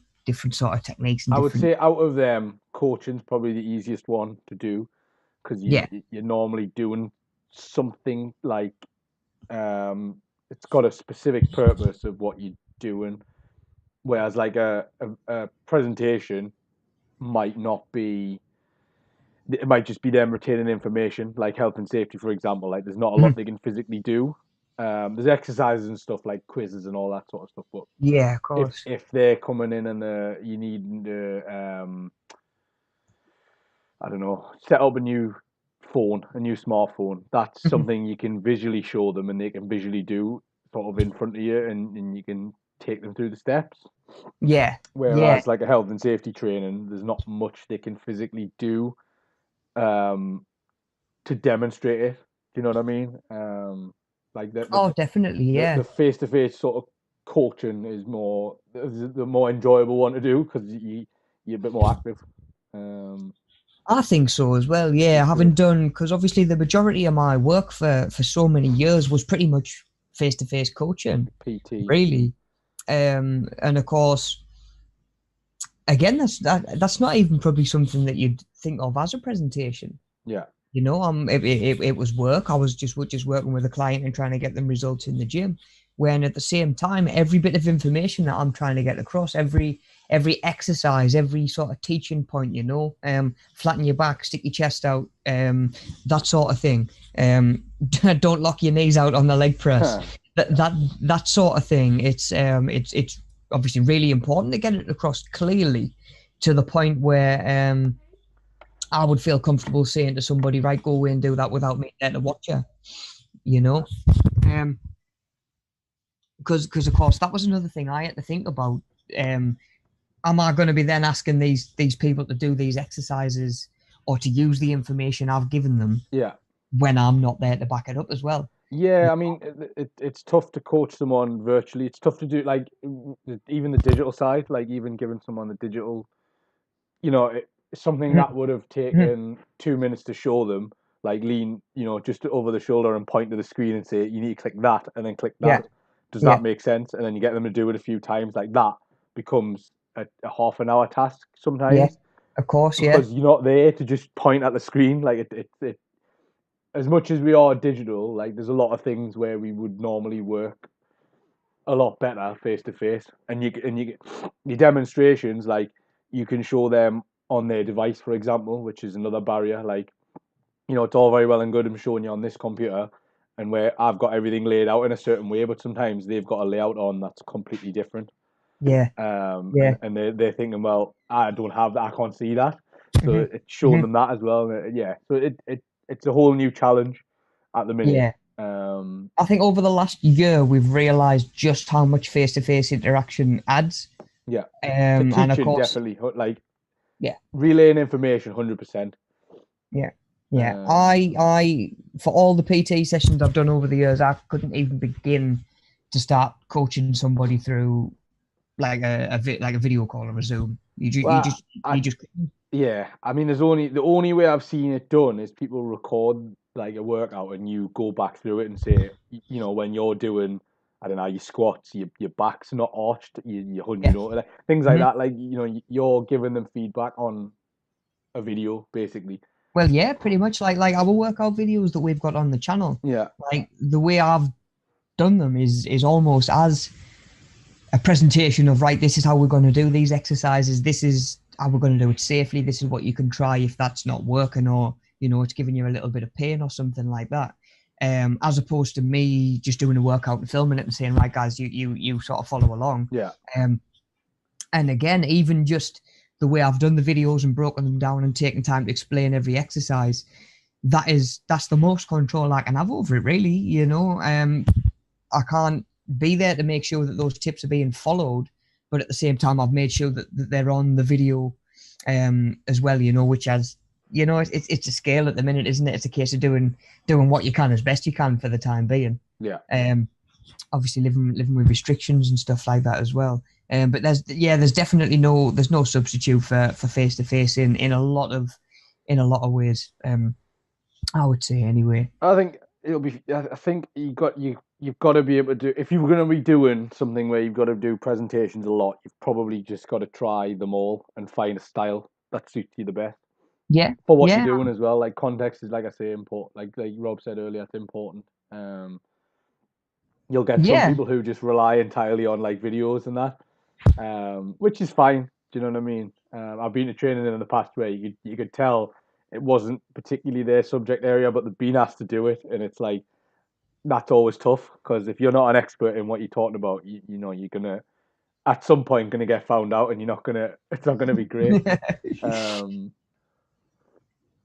sort of techniques and I would different. say out of them, coaching's probably the easiest one to do because Yeah. you're normally doing something like it's got a specific purpose of what you're doing, whereas like a presentation might not be. It might just be them retaining information, like health and safety, for example. Like there's not a lot Mhm. they can physically do. There's exercises and stuff like quizzes and all that sort of stuff. But Yeah, of if course. if they're coming in and you need to, I don't know, set up a new phone, a new smartphone, that's Mhm. something you can visually show them and they can visually do sort of in front of you, and you can take them through the steps. Yeah, yeah. Whereas like a health and safety training, there's not much they can physically do. Um, to demonstrate it. Do you know what I mean? Like Oh, definitely. the Yeah. face to face sort of coaching is the more enjoyable one to do because you're a bit more active. Um, I think so as well. Yeah, which having good. done because obviously the majority of my work for so many years was pretty much face to face coaching, PT. really. And of course, again, that's not even probably something that you'd think of as a presentation. Yeah. It was work. I was just working with a client and trying to get them results in the gym. When at the same time, every bit of information that I'm trying to get across, every exercise, every sort of teaching point, flatten your back, stick your chest out, that sort of thing. Don't lock your knees out on the leg press. That sort of thing. It's obviously really important to get it across clearly to the point where I would feel comfortable saying to somebody, right, go away and do that without me there to watch you, you know? Um, because of course that was another thing I had to think about. Um, am I going to be then asking these people to do these exercises or to use the information I've given them Yeah. when I'm not there to back it up as well? Yeah, I mean, it's tough to coach someone virtually. It's tough to do like even the digital side, like even giving someone the digital something that would have taken 2 minutes to show them, like lean, just over the shoulder and point to the screen and say, you need to click that and then click Yeah, that. Does yeah, that make sense? And then you get them to do it a few times, like that becomes a half an hour task yeah, sometimes of course, yeah, because you're not there to just point at the screen. Like it as much as we are digital, like there's a lot of things where we would normally work a lot better face to face, and you your demonstrations like you can show them on their device, for example, which is another barrier. Like it's all very well and good I'm showing you on this computer, and where I've got everything laid out in a certain way, but sometimes they've got a layout on that's completely different. yeah, And yeah. they're thinking, well, I don't have that, I can't see that, so Hmm. it's showing Hmm. them that as well. Yeah, so it's a whole new challenge at the minute. Yeah. Um, I think over the last year we've realised just how much face-to-face interaction adds. yeah, for And of teaching course, definitely, like yeah, relaying information 100%. yeah, yeah. Um, I, for all the PT sessions I've done over the years, I couldn't even begin to start coaching somebody through like like a video call or a Zoom. well, You just yeah, I mean, the only way I've seen it done is people record. like a workout and you go back through it and say, you know, when you're doing, I don't know, your squats, your back's not arched, your 100 Yeah. over, like, things like Mhm. that. Like, you know, you're giving them feedback on a video, basically. Well, yeah, pretty much like our workout videos that we've got on the channel. Yeah, Like the way I've done them is almost as a presentation of, right, this is how we're going to do these exercises. This is how we're going to do it safely. This is what you can try if that's not working, or you know, it's giving you a little bit of pain or something like that. As opposed to me just doing a workout and filming it and saying, right, guys, you sort of follow along. yeah, Um, and again, even just the way I've done the videos and broken them down and taken time to explain every exercise, that's the most control I can have over it, really. You know, I can't be there to make sure that those tips are being followed, but at the same time, I've made sure that they're on the video as well. You know, which has, you know, it's a scale at the minute, isn't it? It's a case of doing what you can as best you can for the time being. yeah. Obviously living with restrictions and stuff like that as well. But there's definitely there's no substitute for face to face in a lot of ways. I would say anyway. I think it'll be. I think you've got to be able to do. If you're going to be doing something where you've got to do presentations a lot, you've probably just got to try them all and find a style that suits you the best Yeah, for what yeah, you're doing as well. Like context is, like I say, important. Like Rob said earlier, it's important. You'll get some yeah, people who just rely entirely on like videos and that, which is fine. Do you know what I mean? I've been to training in the past where you could tell it wasn't particularly their subject area, but they've been asked to do it, and it's like that's always tough because if you're not an expert in what you're talking about, you know you're gonna at some point gonna get found out, and you're not gonna it's not gonna be great. Um,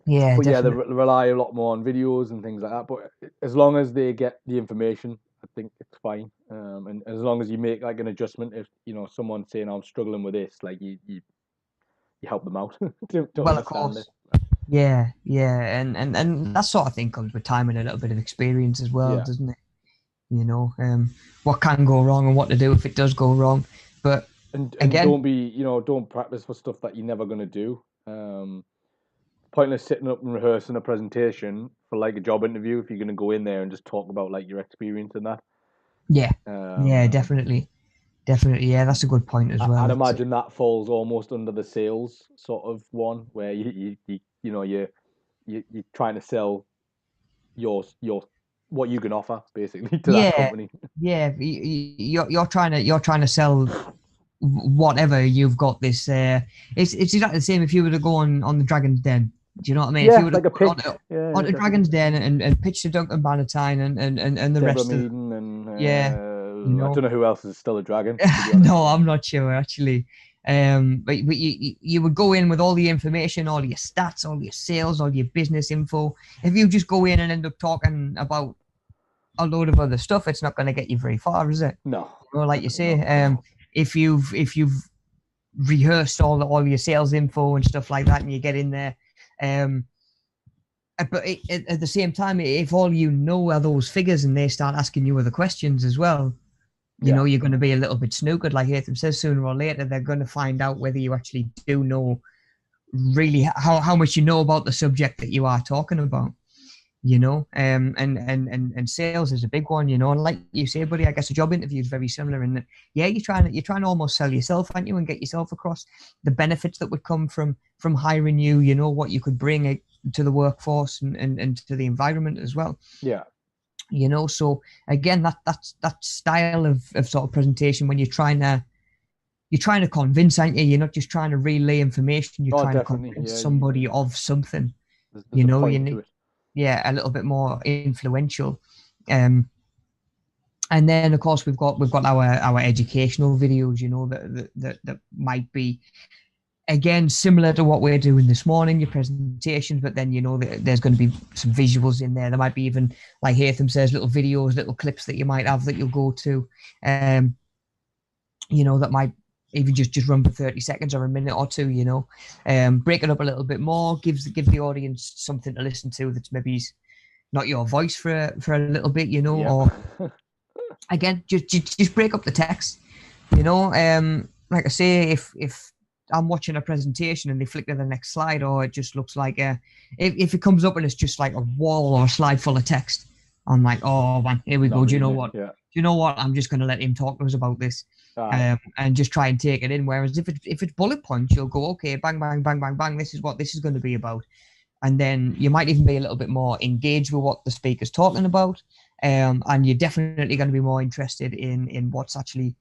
yeah, but yeah, they definitely. rely a lot more on videos and things like that. But as long as they get the information, I think it's fine. And as long as you make like an adjustment, if you know someone's saying I'm struggling with this, like you help them out to Well, of understand it. course. Yeah, yeah, and that sort of thing comes with time and a little bit of experience as well, Yeah, doesn't it? You know, what can go wrong and what to do if it does go wrong. But and again, don't practice for stuff that you're never gonna do. Pointless sitting up and rehearsing a presentation for like a job interview if you're gonna go in there and just talk about like your experience and that. yeah, yeah, Um, definitely, definitely, yeah, that's a good point as well. I'd imagine that falls almost under the sales sort of one where you know you're trying to sell your what you can offer basically to that Yeah, company. yeah, you're trying to sell whatever you've got. This it's exactly the same if you were to go on the Dragon's Den. Do you know what I mean? If you Yeah, were to like a go pitch. Yeah, onto definitely. Dragon's Den and pitch to Duncan Bannatyne and the Deborah rest of, Meaden and yeah, you I don't know. know who else is still a dragon to be honest. No, I'm not sure actually. But you would go in with all the information, all your stats, all your sales, all your business info. If you just go in and end up talking about a load of other stuff, it's not going to get you very far, is it? No, Well, like you definitely say, not. if you've rehearsed all your sales info and stuff like that, and you get in there, um, but at the same time, if all you know are those figures and they start asking you other questions as well, you Yeah. know, you're going to be a little bit snookered. Like Hatham says, sooner or later, they're going to find out whether you actually do know really how much you know about the subject that you are talking about. You know, and sales is a big one. You know, and like you say, buddy, I guess a job interview is very similar in that. Yeah, you're trying to almost sell yourself, aren't you, and get yourself across the benefits that would come from hiring you. You know what you could bring to the workforce and to the environment as well. Yeah. You know, so again, that style of sort of presentation when you're trying to convince, aren't you? You're not just trying to relay information. You're Oh, trying to definitely. convince Yeah. somebody of something. There's You a know, you point to need, it. yeah, a little bit more influential. Um, and then of course we've got our educational videos. You know that might be again similar to what we're doing this morning, your presentations, but then you know there's going to be some visuals in there. There might be even, like Hatham says, little videos, little clips that you might have that you'll go to. You know, that might even just run for 30 seconds or a minute or two, you know. Break it up a little bit more, give the audience something to listen to that's maybe not your voice for a little bit, you know, Yeah. or again, just break up the text, you know. Like I say, if I'm watching a presentation and they flick to the next slide, or it just looks like if it comes up and it's just like a wall or a slide full of text, I'm like, oh man, here we go. Do you know what? Yeah. Do you know what? I'm just going to let him talk to us about this, and just try and take it in. Whereas if it's bullet points, you'll go, okay, bang, bang, bang, bang, bang. This is what this is going to be about, and then you might even be a little bit more engaged with what the speaker's talking about, and you're definitely going to be more interested in what's actually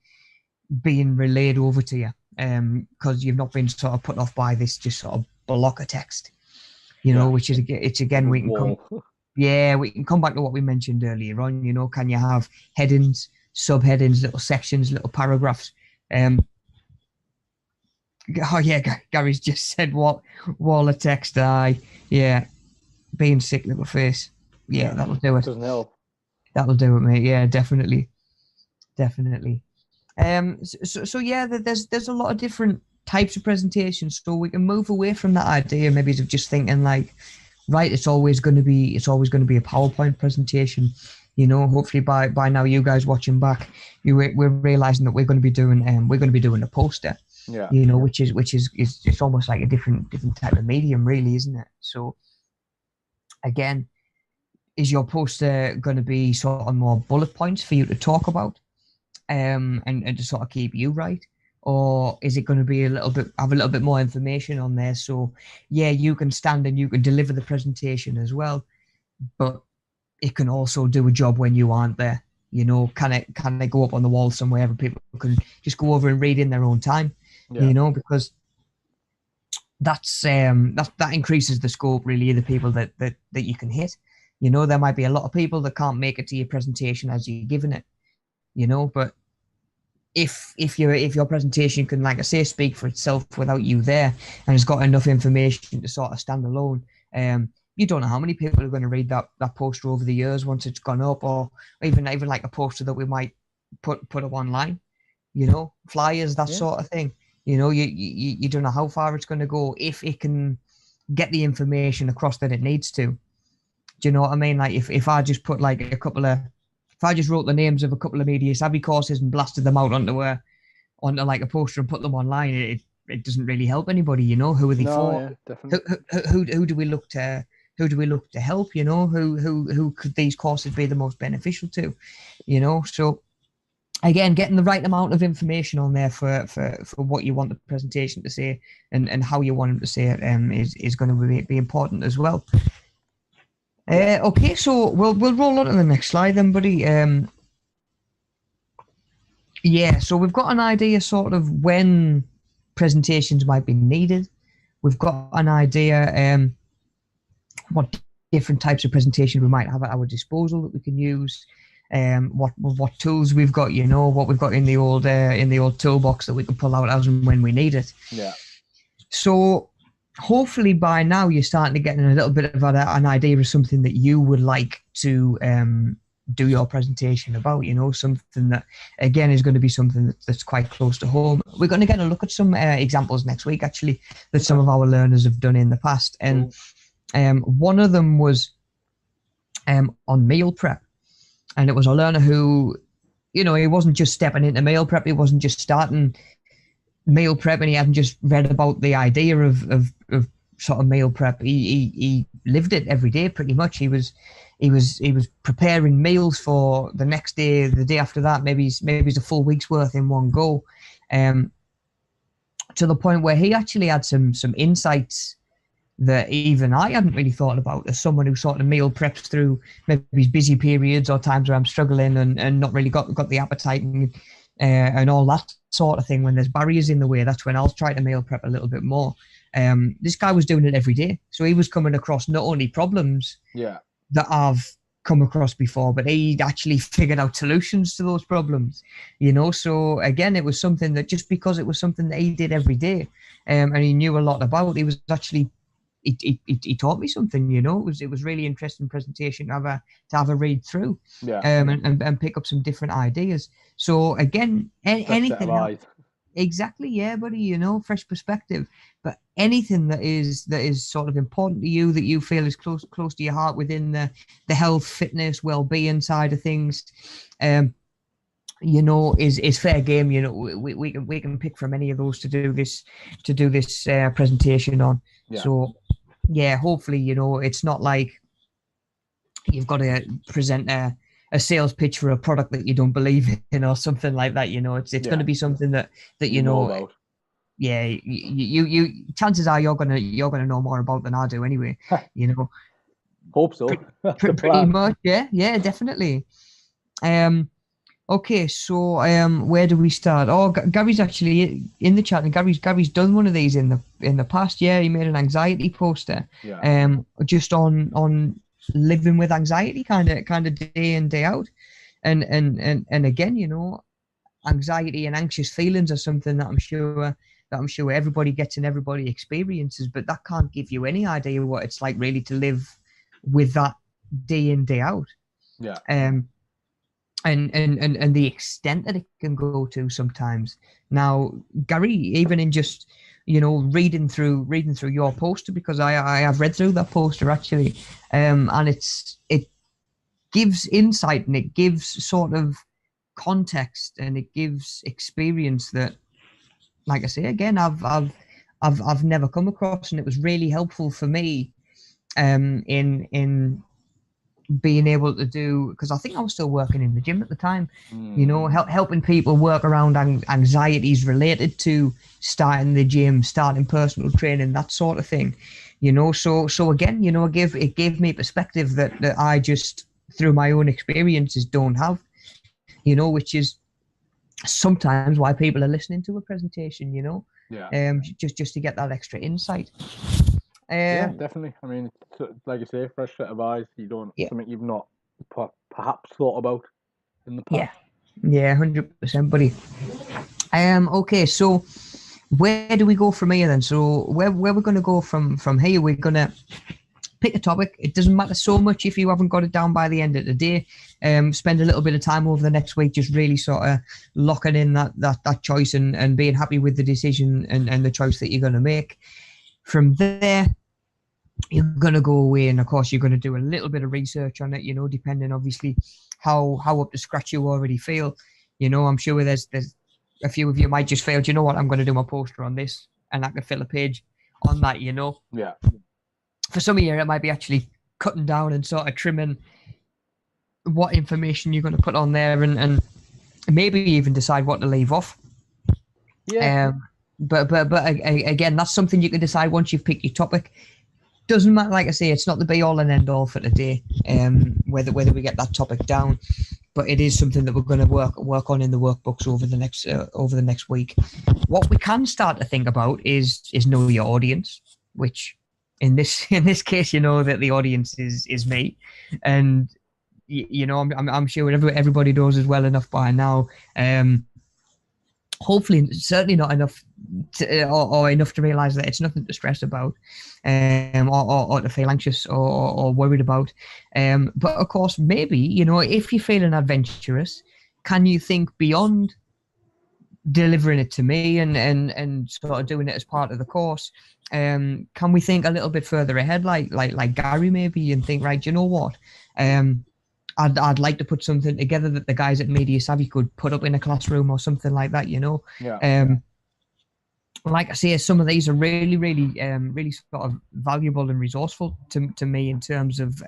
being relayed over to you, because you've not been sort of put off by this just sort of block of text, which is it's again we can come. Yeah, we can come back to what we mentioned earlier on. Can you have headings, subheadings, little sections, little paragraphs? Oh yeah, Gary's just said what wall of text. Yeah, being sick, little face. Yeah, that'll do it. Doesn't help. That'll do it, mate. Yeah, definitely. So yeah, there's a lot of different types of presentations. So we can move away from that idea, maybe of just thinking like, right, it's always going to be a PowerPoint presentation. Hopefully by now you guys watching back, we're realizing that we're going to be doing a poster. Yeah. Which is it's almost like a different type of medium, really, isn't it? So again, is your poster going to be sort of more bullet points for you to talk about, and to sort of keep you right? Or is it going to be have a little bit more information on there? So yeah, you can stand and you can deliver the presentation as well, but it can also do a job when you aren't there. Can it go up on the wall somewhere and people can just go over and read in their own time? Yeah. Because that increases the scope, really, of the people that you can hit. There might be a lot of people that can't make it to your presentation as you're giving it, but if your presentation can, like I say, speak for itself without you there, and it's got enough information to sort of stand alone, you don't know how many people are going to read that poster over the years once it's gone up, or even like a poster that we might put up online, flyers, that sort of thing. You don't know how far it's going to go if it can get the information across that it needs to. Do you know what I mean? Like if I just put like if I just wrote the names of a couple of media savvy courses and blasted them out onto like a poster and put them online, it doesn't really help anybody. Who are they for? Yeah, definitely. Who do we look to? Who do we look to help? Who could these courses be the most beneficial to? So again, getting the right amount of information on there for what you want the presentation to say and how you want them to say it is going to be important as well. Okay, so we'll roll on to the next slide then, buddy. So we've got an idea sort of when presentations might be needed. We've got an idea what different types of presentations we might have at our disposal that we can use. What tools we've got, what we've got in the old toolbox that we can pull out as and when we need it. Yeah. So hopefully by now you're starting to get a little bit of an idea of something that you would like to do your presentation about, something that again is going to be something that's quite close to home. We're going to get a look at some examples next week, actually, that some of our learners have done in the past. And one of them was on meal prep. And it was a learner who, he wasn't just stepping into meal prep. He wasn't just starting meal prep and he hadn't just read about the idea of sort of meal prep. He lived it every day pretty much. He was preparing meals for the next day, the day after that, maybe it's a full week's worth in one go, to the point where he actually had some insights that even I hadn't really thought about, as someone who sort of meal preps through maybe his busy periods or times where I'm struggling and not really got the appetite and all that sort of thing. When there's barriers in the way, that's when I'll try to meal prep a little bit more. This guy was doing it every day, so he was coming across not only problems that I've come across before, but he'd actually figured out solutions to those problems. So again, it was something that, just because it was something that he did every day, and he knew a lot about, he was actually he taught me something. It was really interesting presentation to have a read through, and pick up some different ideas. So again, anything else, exactly, yeah, buddy. Fresh perspective. But anything that is sort of important to you, that you feel is close to your heart within the health, fitness, well-being side of things, is fair game. We can pick from any of those to do this presentation on. Yeah. So yeah, hopefully, it's not like you've got to present a sales pitch for a product that you don't believe in or something like that. It's going to be something that you know about. Yeah, you chances are you're gonna know more about than I do anyway. Hope so. That's the Pretty plan. much, yeah, definitely. Okay, so where do we start? Oh, Gary's actually in the chat, and Gary's done one of these in the past. Yeah, he made an anxiety poster. Yeah. Just on living with anxiety, kind of day in day out, and again, anxiety and anxious feelings are something that I'm sure everybody gets and everybody experiences, but that can't give you any idea what it's like really to live with that day in day out. Yeah. And the extent that it can go to sometimes. Now, Gary, even in just reading through your poster, because I have read through that poster actually, and it gives insight and it gives sort of context and it gives experience that, like I say again, I've never come across, and it was really helpful for me in being able to do, because I think I was still working in the gym at the time, helping people work around anxieties related to starting the gym, starting personal training, that sort of thing. So again, it gave me perspective that I just through my own experiences don't have, which is sometimes why people are listening to a presentation, just to get that extra insight. Yeah, definitely. I mean, like you say, fresh set of eyes. Yeah. Something you've not perhaps thought about in the Yeah, past. yeah, 100%, buddy. Okay, so where do we go from here then? So where we're gonna go from here? We're gonna pick a topic. It doesn't matter so much if you haven't got it down by the end of the day. Spend a little bit of time over the next week, just really sort of locking in that choice and being happy with the decision and the choice that you're gonna make. From there, you're going to go away, and of course you're going to do a little bit of research on it, depending obviously how up to scratch you already feel. I'm sure there's a few of you might just feel, do you know what, I'm going to do my poster on this, and I can fill a page on that. Yeah. For some of you it might be actually cutting down and sort of trimming what information you're going to put on there, and maybe even decide what to leave off. Yeah. But again, that's something you can decide once you've picked your topic. Doesn't matter, like I say, it's not the be all and end all for today, whether we get that topic down, but it is something that we're going to work on in the workbooks over the next week. What we can start to think about is know your audience, which in this case, that the audience is me, and I'm sure everybody knows as well enough by now. Hopefully, certainly not enough or enough to realize that it's nothing to stress about, or to feel anxious or worried about. But of course, maybe, if you're feeling adventurous, can you think beyond delivering it to me and sort of doing it as part of the course? Can we think a little bit further ahead, like Gary maybe, and think, right, you know what? I'd like to put something together that the guys at Media Savvy could put up in a classroom or something like that, Yeah. Like I say, some of these are really, really, really sort of valuable and resourceful to me in terms of,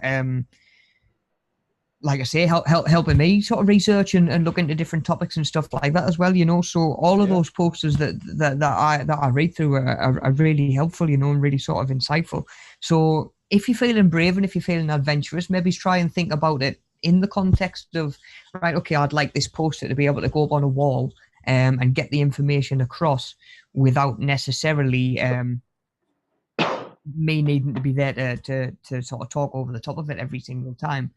like I say, helping me sort of research and look into different topics and stuff like that as well, So all of those posters that I read through are really helpful, and really sort of insightful. So if you're feeling brave and if you're feeling adventurous, maybe try and think about it in the context of, right, okay, I'd like this poster to be able to go up on a wall and get the information across without necessarily me needing to be there to sort of talk over the top of it every single time.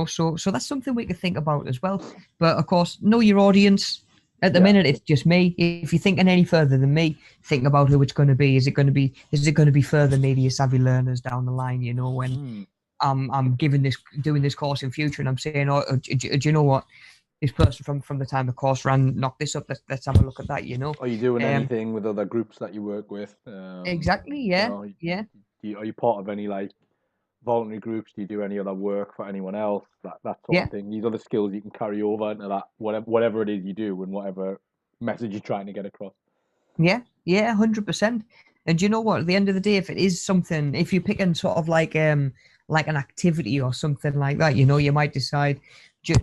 So that's something we could think about as well. But of course, know your audience. At the minute, it's just me. If you're thinking any further than me, think about who it's going to be. Is it going to be further media savvy learners down the line? When I'm doing this course in future, and I'm saying, oh, do you know what? This person from the time the course ran knocked this up. Let's have a look at that. Are you doing anything with other groups that you work with? Exactly. Yeah. Yeah. Are you part of any voluntary groups? Do you do any other work for anyone else? That sort Yeah, of thing. These are the skills you can carry over into that whatever it is you do and whatever message you're trying to get across. yeah, 100%. And you know what? At the end of the day, if it is something, if you're picking sort of like an activity or something like that, you might decide, do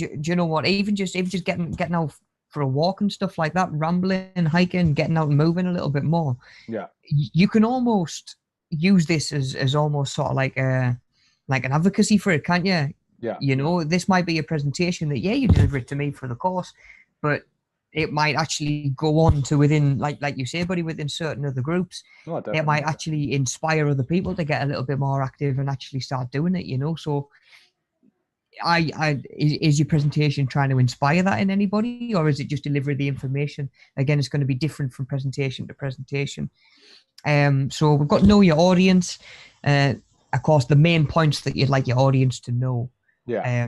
you know what? Even just getting out for a walk and stuff like that, rambling, hiking, getting out and moving a little bit more. Yeah, You can almost use this as almost sort of like an advocacy for it, can't you? yeah. This might be a presentation that, yeah, you deliver it to me for the course, but it might actually go on to within, like you say, buddy, within certain other groups. No, It definitely. might actually inspire other people to get a little bit more active and actually start doing it. So is your presentation trying to inspire that in anybody, or is it just deliver the information? Again, it's going to be different from presentation to presentation. So we've got know your audience. Of course, the main points that you'd like your audience to know. Yeah,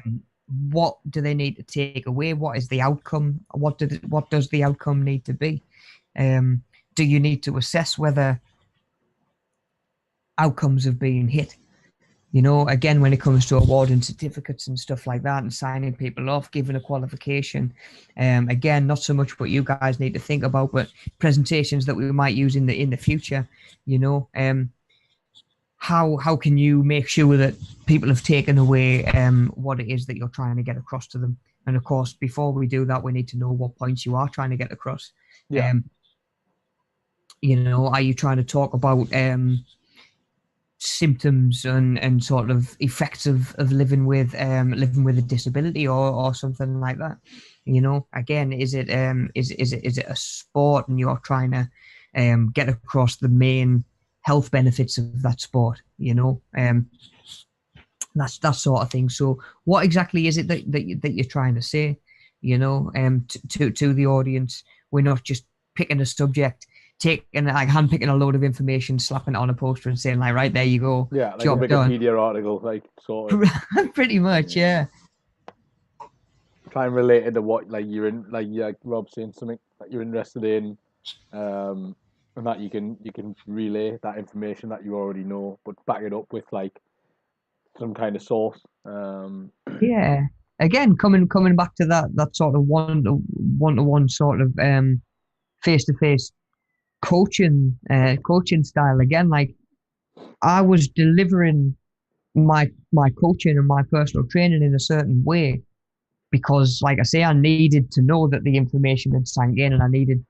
What do they need to take away? What is the outcome? What does the outcome need to be? Do you need to assess whether outcomes have been hit? Again, when it comes to awarding certificates and stuff like that and signing people off, giving a qualification, again, not so much what you guys need to think about, but presentations that we might use in the future. How can you make sure that people have taken away what it is that you're trying to get across to them? And of course, before we do that, we need to know what points you are trying to get across. yeah, Um, are you trying to talk about symptoms and sort of effects of living with a disability or something like that? Again, is it a sport and you're trying to get across the main health benefits of that sport? That's that sort of thing. So what exactly is it that you're trying to say, to the audience? We're not just picking a subject, taking like handpicking a load of information, slapping it on a poster and saying like, right, there you go, yeah. Like a job done. Wikipedia article, like sort of. Pretty much, yeah. Try and relate it to what like you're in, like Rob saying something that you're interested in, and that you can relay that information that you already know, but back it up with like some kind of source. Yeah. Again, coming back to that sort of one-to-one sort of face-to-face coaching style. Again, like I was delivering my coaching and my personal training in a certain way because, like I say, I needed to know that the information had sank in, and I needed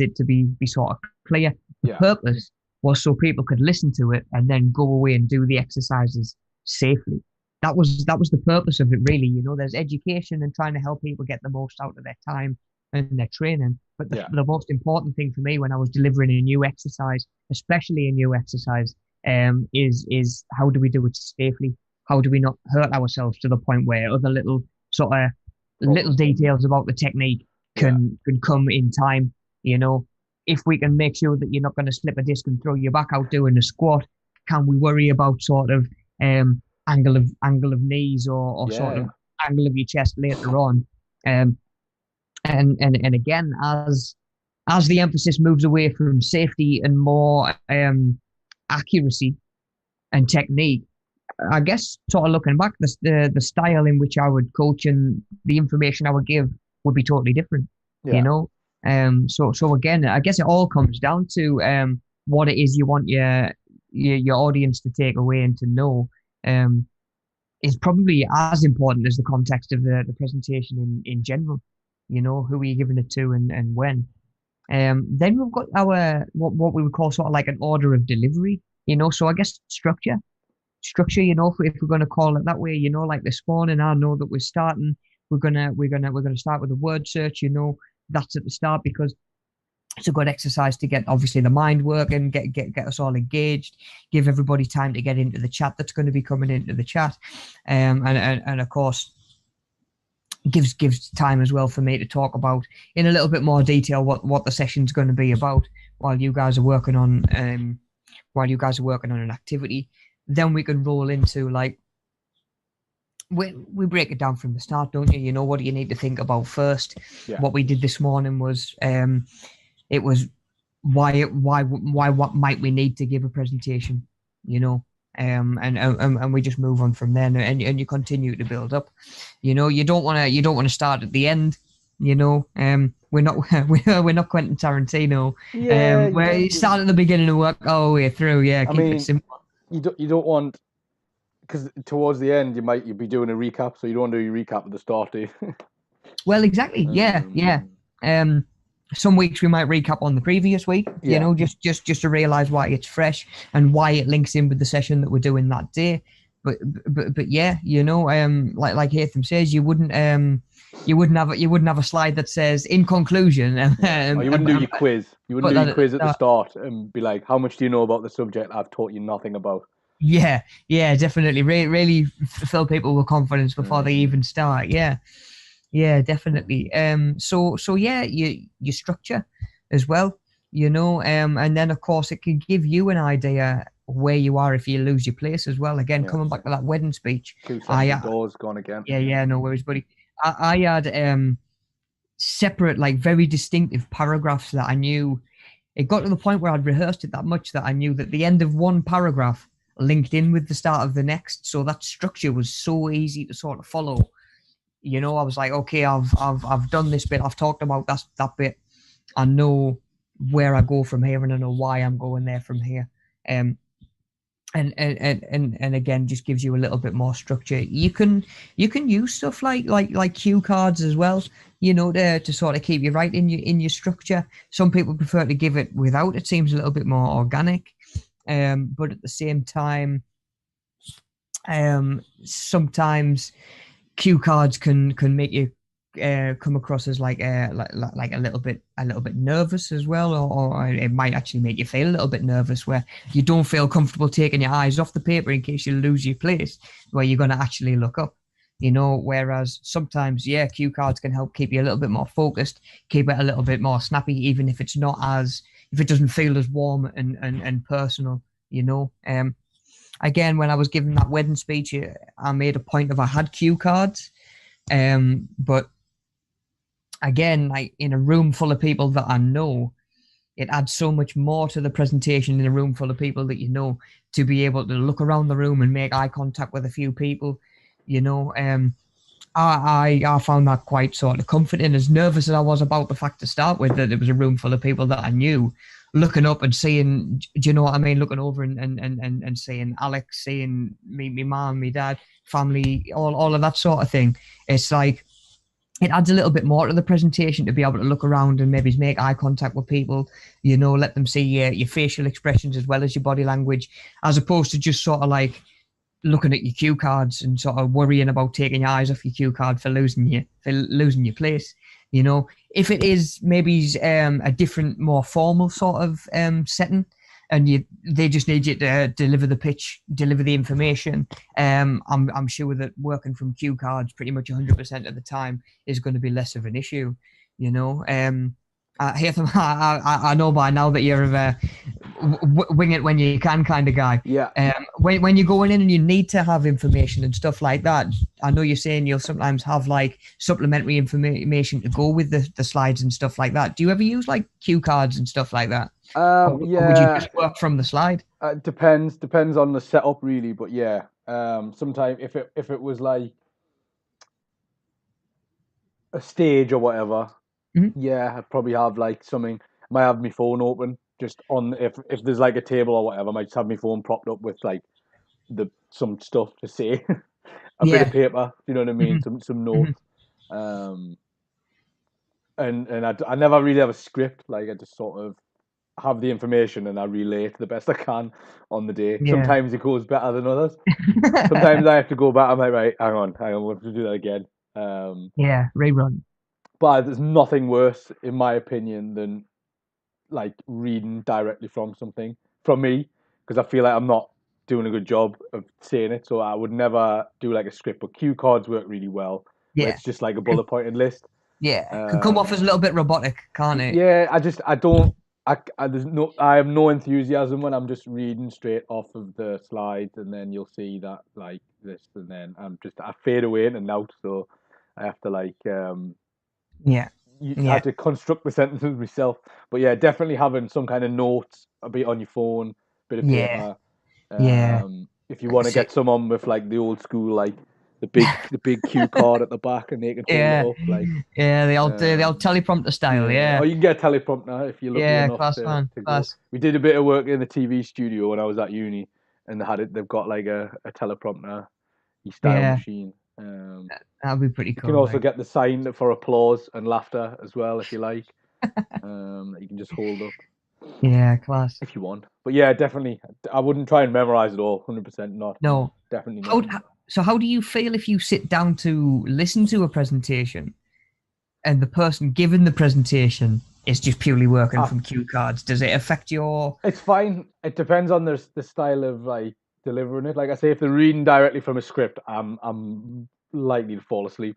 it to be sort of clear. The Yeah, purpose was so people could listen to it and then go away and do the exercises safely. That was the purpose of it, really. There's education and trying to help people get the most out of their time and their training. But the, yeah, the most important thing for me when I was delivering a new exercise, especially a new exercise, is how do we do it safely? How do we not hurt ourselves to the point where other little sort of little problems. details about the technique Yeah, can come in time? If we can make sure that you're not going to slip a disc and throw your back out doing a squat, can we worry about sort of angle of knees or sort yeah, of angle of your chest later on? Um, and again, as the emphasis moves away from safety and more accuracy and technique, I guess sort of looking back, the style in which I would coach and the information I would give would be totally different. You yeah, know, so again, I guess it all comes down to what it is you want your audience to take away and to know. Is probably as important as the context of the presentation in general. Who are you giving it to and when. Then we've got our what we would call sort of like an order of delivery. So I guess structure. If we're going to call it that way. Like this morning, I know that we're starting. We're gonna start with a word search. That's at the start because it's a good exercise to get obviously the mind working, get us all engaged, give everybody time to get into the chat that's going to be coming into the chat, and of course gives time as well for me to talk about in a little bit more detail what the session's going to be about while you guys are working on an activity. Then we can roll into like we break it down from the start, don't you? What do you need to think about first? yeah, What we did this morning was it was why what might we need to give a presentation, and we just move on from there, and you continue to build up. You know, you don't want to start at the end. You know, we're not we're not Quentin Tarantino, Yeah, you where don't. you start at the beginning and work all the way through. Yeah, I keep it mean, simple. you don't want, because towards the end you'd be doing a recap, so you don't want to do your recap at the start, do you? Well, exactly. Yeah, yeah. um, Um, some weeks we might recap on the previous week, you yeah, know, just to realize why it's fresh and why it links in with the session that we're doing that day. But yeah, you know, like Hatham says, you wouldn't have a slide that says in conclusion, yeah. Or you wouldn't do your quiz. You wouldn't put do that your at the quiz at the start. start and be like, "How much do you know about the subject I've taught you nothing about?" Yeah, yeah, definitely. Really fill people with confidence before they Um, even start. Yeah. Yeah, definitely. So yeah, you structure as well, you know, and then of course it can give you an idea where you are if you lose your place as well. Again, yeah. coming back to that wedding speech, Two I sentences doors gone again. yeah, no worries, buddy. I had separate, like very distinctive paragraphs that I knew. It got to the point where I'd rehearsed it that much that I knew that the end of one paragraph linked in with the start of the next, so that structure was so easy to sort of follow. You know, I was like, okay, I've done this bit, I've talked about that bit, I know where I go from here, and I know why I'm going there from here. Um, and again, just gives you a little bit more structure. You can use stuff like cue cards as well, you know, to sort of keep you right in your structure. Some people prefer to give it without. It seems a little bit more organic. But at the same time, sometimes cue cards can make you come across as like a little bit nervous as well, or it might actually make you feel a little bit nervous, where you don't feel comfortable taking your eyes off the paper in case you lose your place, where you're going to actually look up. You know, whereas sometimes, yeah, cue cards can help keep you a little bit more focused, keep it a little bit more snappy, even if it's not as, if it doesn't feel as warm and personal, you know. Again, when I was giving that wedding speech, I made a point of I had cue cards, but again, like in a room full of people that I know, it adds so much more to the presentation in a room full of people that you know, to be able to look around the room and make eye contact with a few people, you know. I found that quite sort of comforting. As nervous as I was about the fact to start with, that it was a room full of people that I knew, looking up and seeing, do you know what I mean? Looking over and seeing Alex, seeing me mom, me dad, family, all of that sort of thing. It's like, it adds a little bit more to the presentation to be able to look around and maybe make eye contact with people, you know, let them see your facial expressions as well as your body language, as opposed to just sort of like looking at your cue cards and sort of worrying about taking your eyes off your cue card for losing your place. You know, if it is maybe a different, more formal sort of setting, and they just need you to deliver the pitch, deliver the information. I'm sure that working from cue cards pretty much 100% of the time is going to be less of an issue. You know, Hatham, I know by now that you're wing it when you can kind of guy. Yeah, When you're going in and you need to have information and stuff like that, I know you're saying you'll sometimes have like supplementary information to go with the slides and stuff like that. Do you ever use like cue cards and stuff like that? Or would you yeah. just work from the slide? Depends on the setup really, but yeah. Sometimes if it was like a stage or whatever, Mhm. yeah, I'd probably have like something. I might have my phone open just on, if there's like a table or whatever. I might just have my phone propped up with like the some stuff to say, a bit of Yeah. paper. You know what I mean? Hmm. Some Hmm. notes. Um, and I never really have a script. Like I just sort of have the information and I relay it the best I can on the day. Yeah. Sometimes it goes better than others. Sometimes I have to go back. I'm like, right, hang on, we'll have to do that again. Yeah. Rerun. But there's nothing worse, in my opinion, than like reading directly from me, because I feel like I'm not doing a good job of saying it. So I would never do like a script, but cue cards work really well, where Yeah. it's just like a Could, bullet pointed list. yeah. Could come off Um, as a little bit robotic, can't it? yeah, I don't. I have no enthusiasm when I'm just reading straight off of the slides, and then you'll see that like this, and then I fade away in and out, so I have to like Yeah. I Yeah. had to construct the sentences myself. But yeah, definitely having some kind of notes, a bit on your phone, bit of Yeah. paper. Yeah. If you want to get someone with like the old school, like the big cue card at the back, and they can hold it Yeah, up, like yeah, the old teleprompter style. yeah. Yeah, Or you can get a teleprompter if you're lucky yeah, enough class man, to go. class. We did a bit of work in the TV studio when I was at uni, and they had it. They've got like a teleprompter style Yeah, machine. that'd be pretty You can cool. also Like, get the sign for applause and laughter as well if you like. That you can just hold up yeah, class. if you want. But yeah, definitely, I wouldn't try and memorize it all. 100% not. No, Definitely not. how do you feel if you sit down to listen to a presentation and the person giving the presentation is just purely working Ah, from cue cards? Does it affect your? it's fine. It depends on the style of like delivering it. Like I say, if they're reading directly from a script, I'm likely to fall asleep.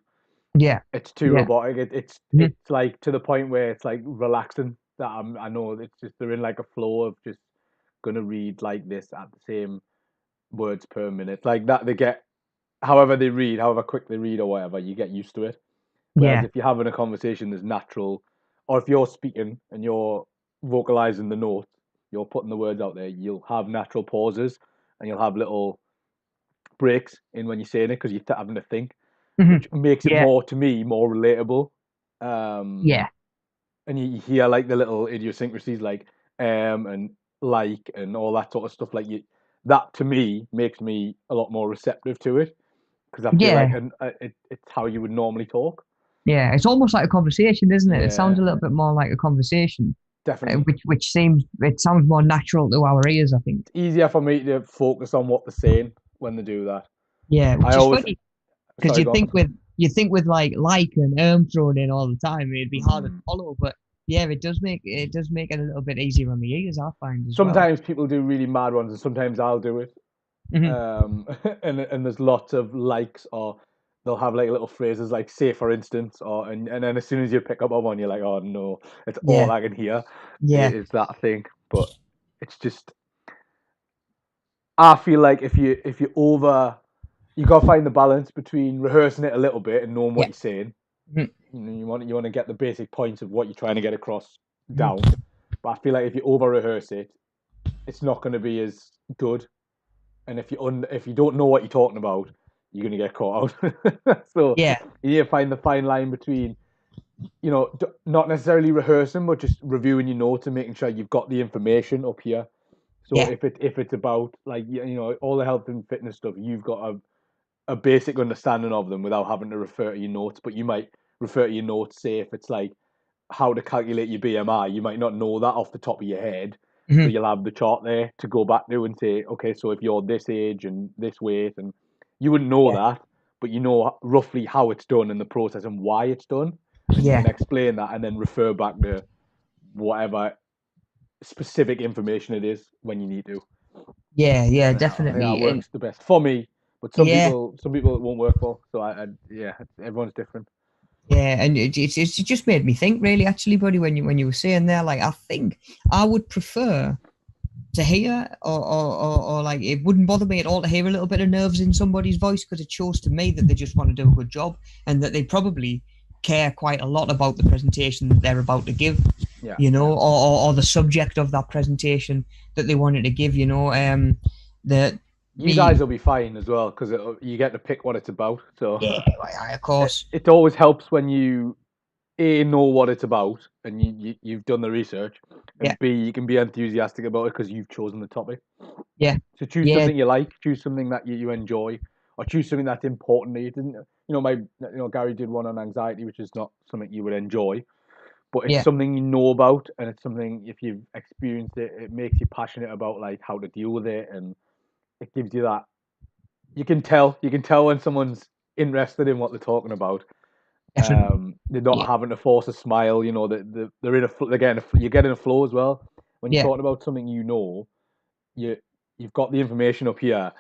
Yeah, It's too yeah, robotic. mhm, It's like to the point where it's like relaxing. That I know it's just they're in like a flow of just gonna read like this at the same words per minute. Like that they get however they read, however quick they read or whatever, you get used to it. Whereas yeah, if you're having a conversation that's natural, or if you're speaking and you're vocalizing the notes, you're putting the words out there, you'll have natural pauses and you'll have little breaks in when you're saying it because you're having to think, mhm, which makes it yeah, more to me more relatable. Um, yeah, and you hear like the little idiosyncrasies like and like and all that sort of stuff. Like you, that to me makes me a lot more receptive to it because I feel like yeah, it's how you would normally talk. yeah. It's almost like a conversation, isn't it? It sounds Yeah, a little bit more like a conversation, definitely. which seems it sounds more natural to our ears, I think. It's easier for me to focus on what they're saying when they do that. Yeah, I which is always, funny because sorry, go on. you think with like and thrown in all the time, it'd be harder to Mm. follow. But yeah, it does make it a little bit easier on the ears, I find as well. Sometimes people do really mad ones, and sometimes I'll do it. Hmm. Um, and there's lots of likes, or they'll have like little phrases like "say for instance," or and then as soon as you pick up on one, you're like, "Oh no, it's all Yeah, I can hear yeah, is that thing." But it's just, I feel like if you over, you gotta find the balance between rehearsing it a little bit and knowing what yeah, you're saying. mhm, You know, you want to get the basic points of what you're trying to get across down. mhm. But I feel like if you over rehearse it, it's not going to be as good. And if you don't know what you're talking about, you're going to get caught out. So Yeah, you need to find the fine line between not necessarily rehearsing, but just reviewing your notes and making sure you've got the information up here. So yeah, if it's about like all the health and fitness stuff, you've got a basic understanding of them without having to refer to your notes. But you might refer to your notes, say if it's like how to calculate your BMI, you might not know that off the top of your head. So mhm, you'll have the chart there to go back to and say, okay, so if you're this age and this weight, and you wouldn't know yeah, that, but you know roughly how it's done and the process and why it's done, and you yeah, can explain that and then refer back to whatever specific information it is when you need to. yeah, yeah, I think that definitely. And works the best for me. But yeah, some people it won't work for. So yeah, everyone's different. yeah, and it just made me think, really, actually, buddy, when you were saying there, like, I think I would prefer to hear, or like it wouldn't bother me at all to hear a little bit of nerves in somebody's voice because it shows to me that they just want to do a good job and that they probably care quite a lot about the presentation that they're about to give, Yeah, or the subject of that presentation that they wanted to give, that you guys me, will be fine as well because you get to pick what it's about. So yeah, of course, it always helps when you know what it's about and you've done the research, yeah, and B, you can be enthusiastic about it because you've chosen the topic. yeah, So choose yeah, something you like, choose something that you enjoy, or choose something that's important to you. It didn't Gary did one on anxiety, which is not something you would enjoy, but it's yeah, something you know about, and it's something if you've experienced it, it makes you passionate about like how to deal with it, and it gives you that. You can tell when someone's interested in what they're talking about. definitely, They're not yeah, having to force a smile. They're in they're getting you're getting a flow as well. When you're yeah, talking about something you you've got the information up here,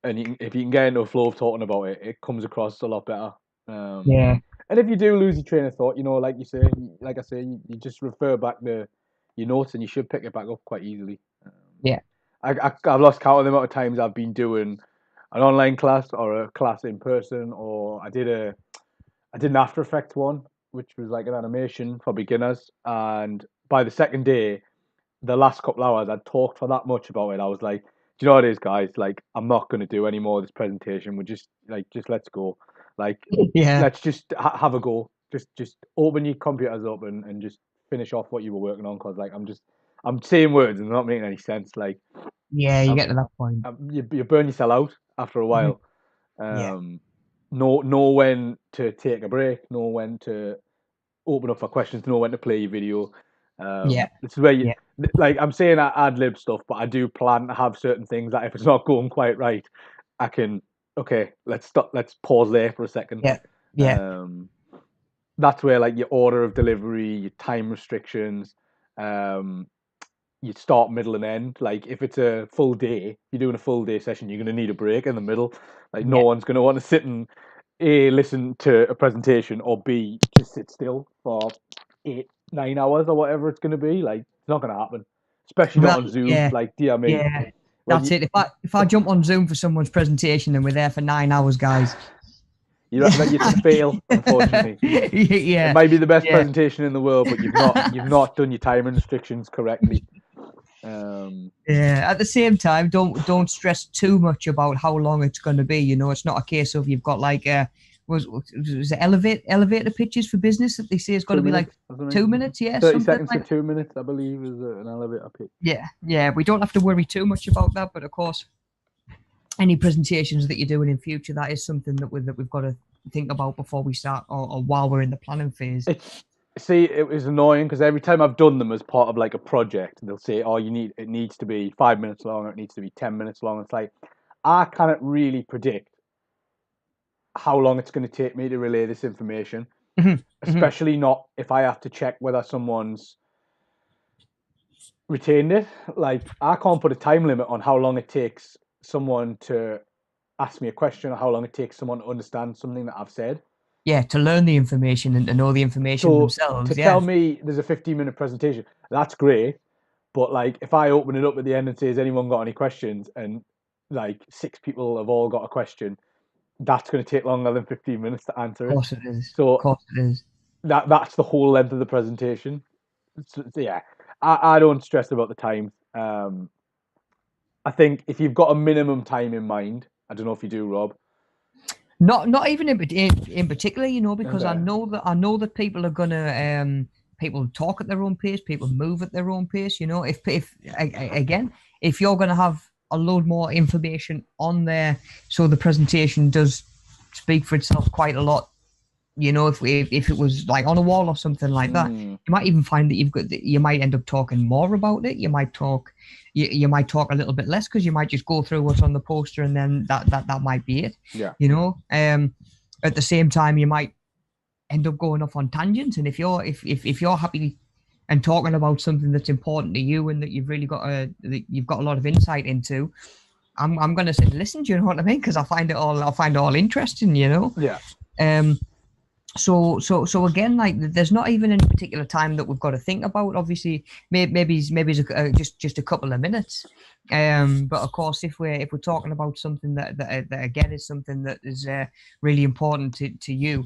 and if you can get into a flow of talking about it, it comes across a lot better. Um, yeah, and if you do lose your train of thought, like you say, like I say, you just refer back to your notes, and you should pick it back up quite easily. yeah, I've lost count of the amount of times I've been doing an online class or a class in person, or I did an After Effects one, which was like an animation for beginners. And by the second day, the last couple hours, I'd talked for that much about it. I was like you know what it is, guys? Like, I'm not going to do any more of this presentation. We're just let's go. Like, Yeah, let's just have a go. Just open your computers up and just finish off what you were working on. Cause like I'm saying words and they're not making any sense. Like, yeah, you um, get to that point. you burn yourself out after a Mhm. while. Yeah, Know when to take a break. Know when to open up for questions. Know when to play your video. yeah, This is where you yeah, like. I'm saying I ad lib stuff, but I do plan to have certain things that if it's not going quite right, I can. Okay, let's stop. Let's pause there for a second. yeah, yeah, Um, that's where like your order of delivery, your time restrictions, um, you start, middle, and end. Like if it's a full day, you're doing a full day session, you're going to need a break in the middle. Like no yeah. one's going to want to sit and A, listen to a presentation, or B, just sit still for 8, 9 hours or whatever it's going to be. Like it's not going to happen, especially not Well, on Zoom. yeah, Like dear me, yeah. when That's it. If I jump on Zoom for someone's presentation and we're there for 9 hours, guys. you're to fail, unfortunately. It Yeah, might be the best yeah. presentation in the world, but you've not done your time restrictions correctly. Um, Yeah. At the same time, don't stress too much about how long it's going to be. You know, it's not a case of you've got like was it elevator pitches for business that they say it's got to be 2 minutes, like wasn't it? 2 minutes. Yeah, 30 seconds to something like. 2 minutes, I believe, is an elevator pitch. Yeah, yeah. We don't have to worry too much about that, but of course, any presentations that you're doing in future, that is something that we've got to think about before we start or while we're in the planning phase. It's See, it was annoying because every time I've done them as part of like a project, they'll say, "Oh, it needs to be 5 minutes long, or it needs to be 10 minutes long." It's like I cannot really predict how long it's going to take me to relay this information, Mhm, mhm. especially not if I have to check whether someone's retained it. Like I can't put a time limit on how long it takes someone to ask me a question or how long it takes someone to understand something that I've said. Yeah, to learn the information and to know the information So to themselves. tell Yeah, me there's a 15-minute presentation, that's great. But like if I open it up at the end and say, has anyone got any questions? And like 6 people have all got a question, that's going to take longer than 15 minutes to of answer it. course it is. Of So course it is. that's the whole length of the presentation. So yeah, I don't stress about the time. I think if you've got a minimum time in mind, I don't know if you do, Rob. Not even in particular, you know, because Okay. I know that people are gonna people talk at their own pace, people move at their own pace. You know, if again, if you're gonna have a load more information on there, so the presentation does speak for itself quite a lot. You know, if it was like on a wall or something like that, Mm, you might even find that you might end up talking more about it. You might talk a little bit less because you might just go through what's on the poster and then that might be it. yeah. You know, at the same time, you might end up going off on tangents, and if you're happy and talking about something that's important to you and that you've got a lot of insight into, I'm gonna sit and listen. Do you know what I mean? Because I find it all interesting. You know. Yeah. Um, so again, like there's not even any particular time that we've got to think about. Obviously, maybe it's just a couple of minutes. But of course, if we're talking about something that again is something that is really important to you,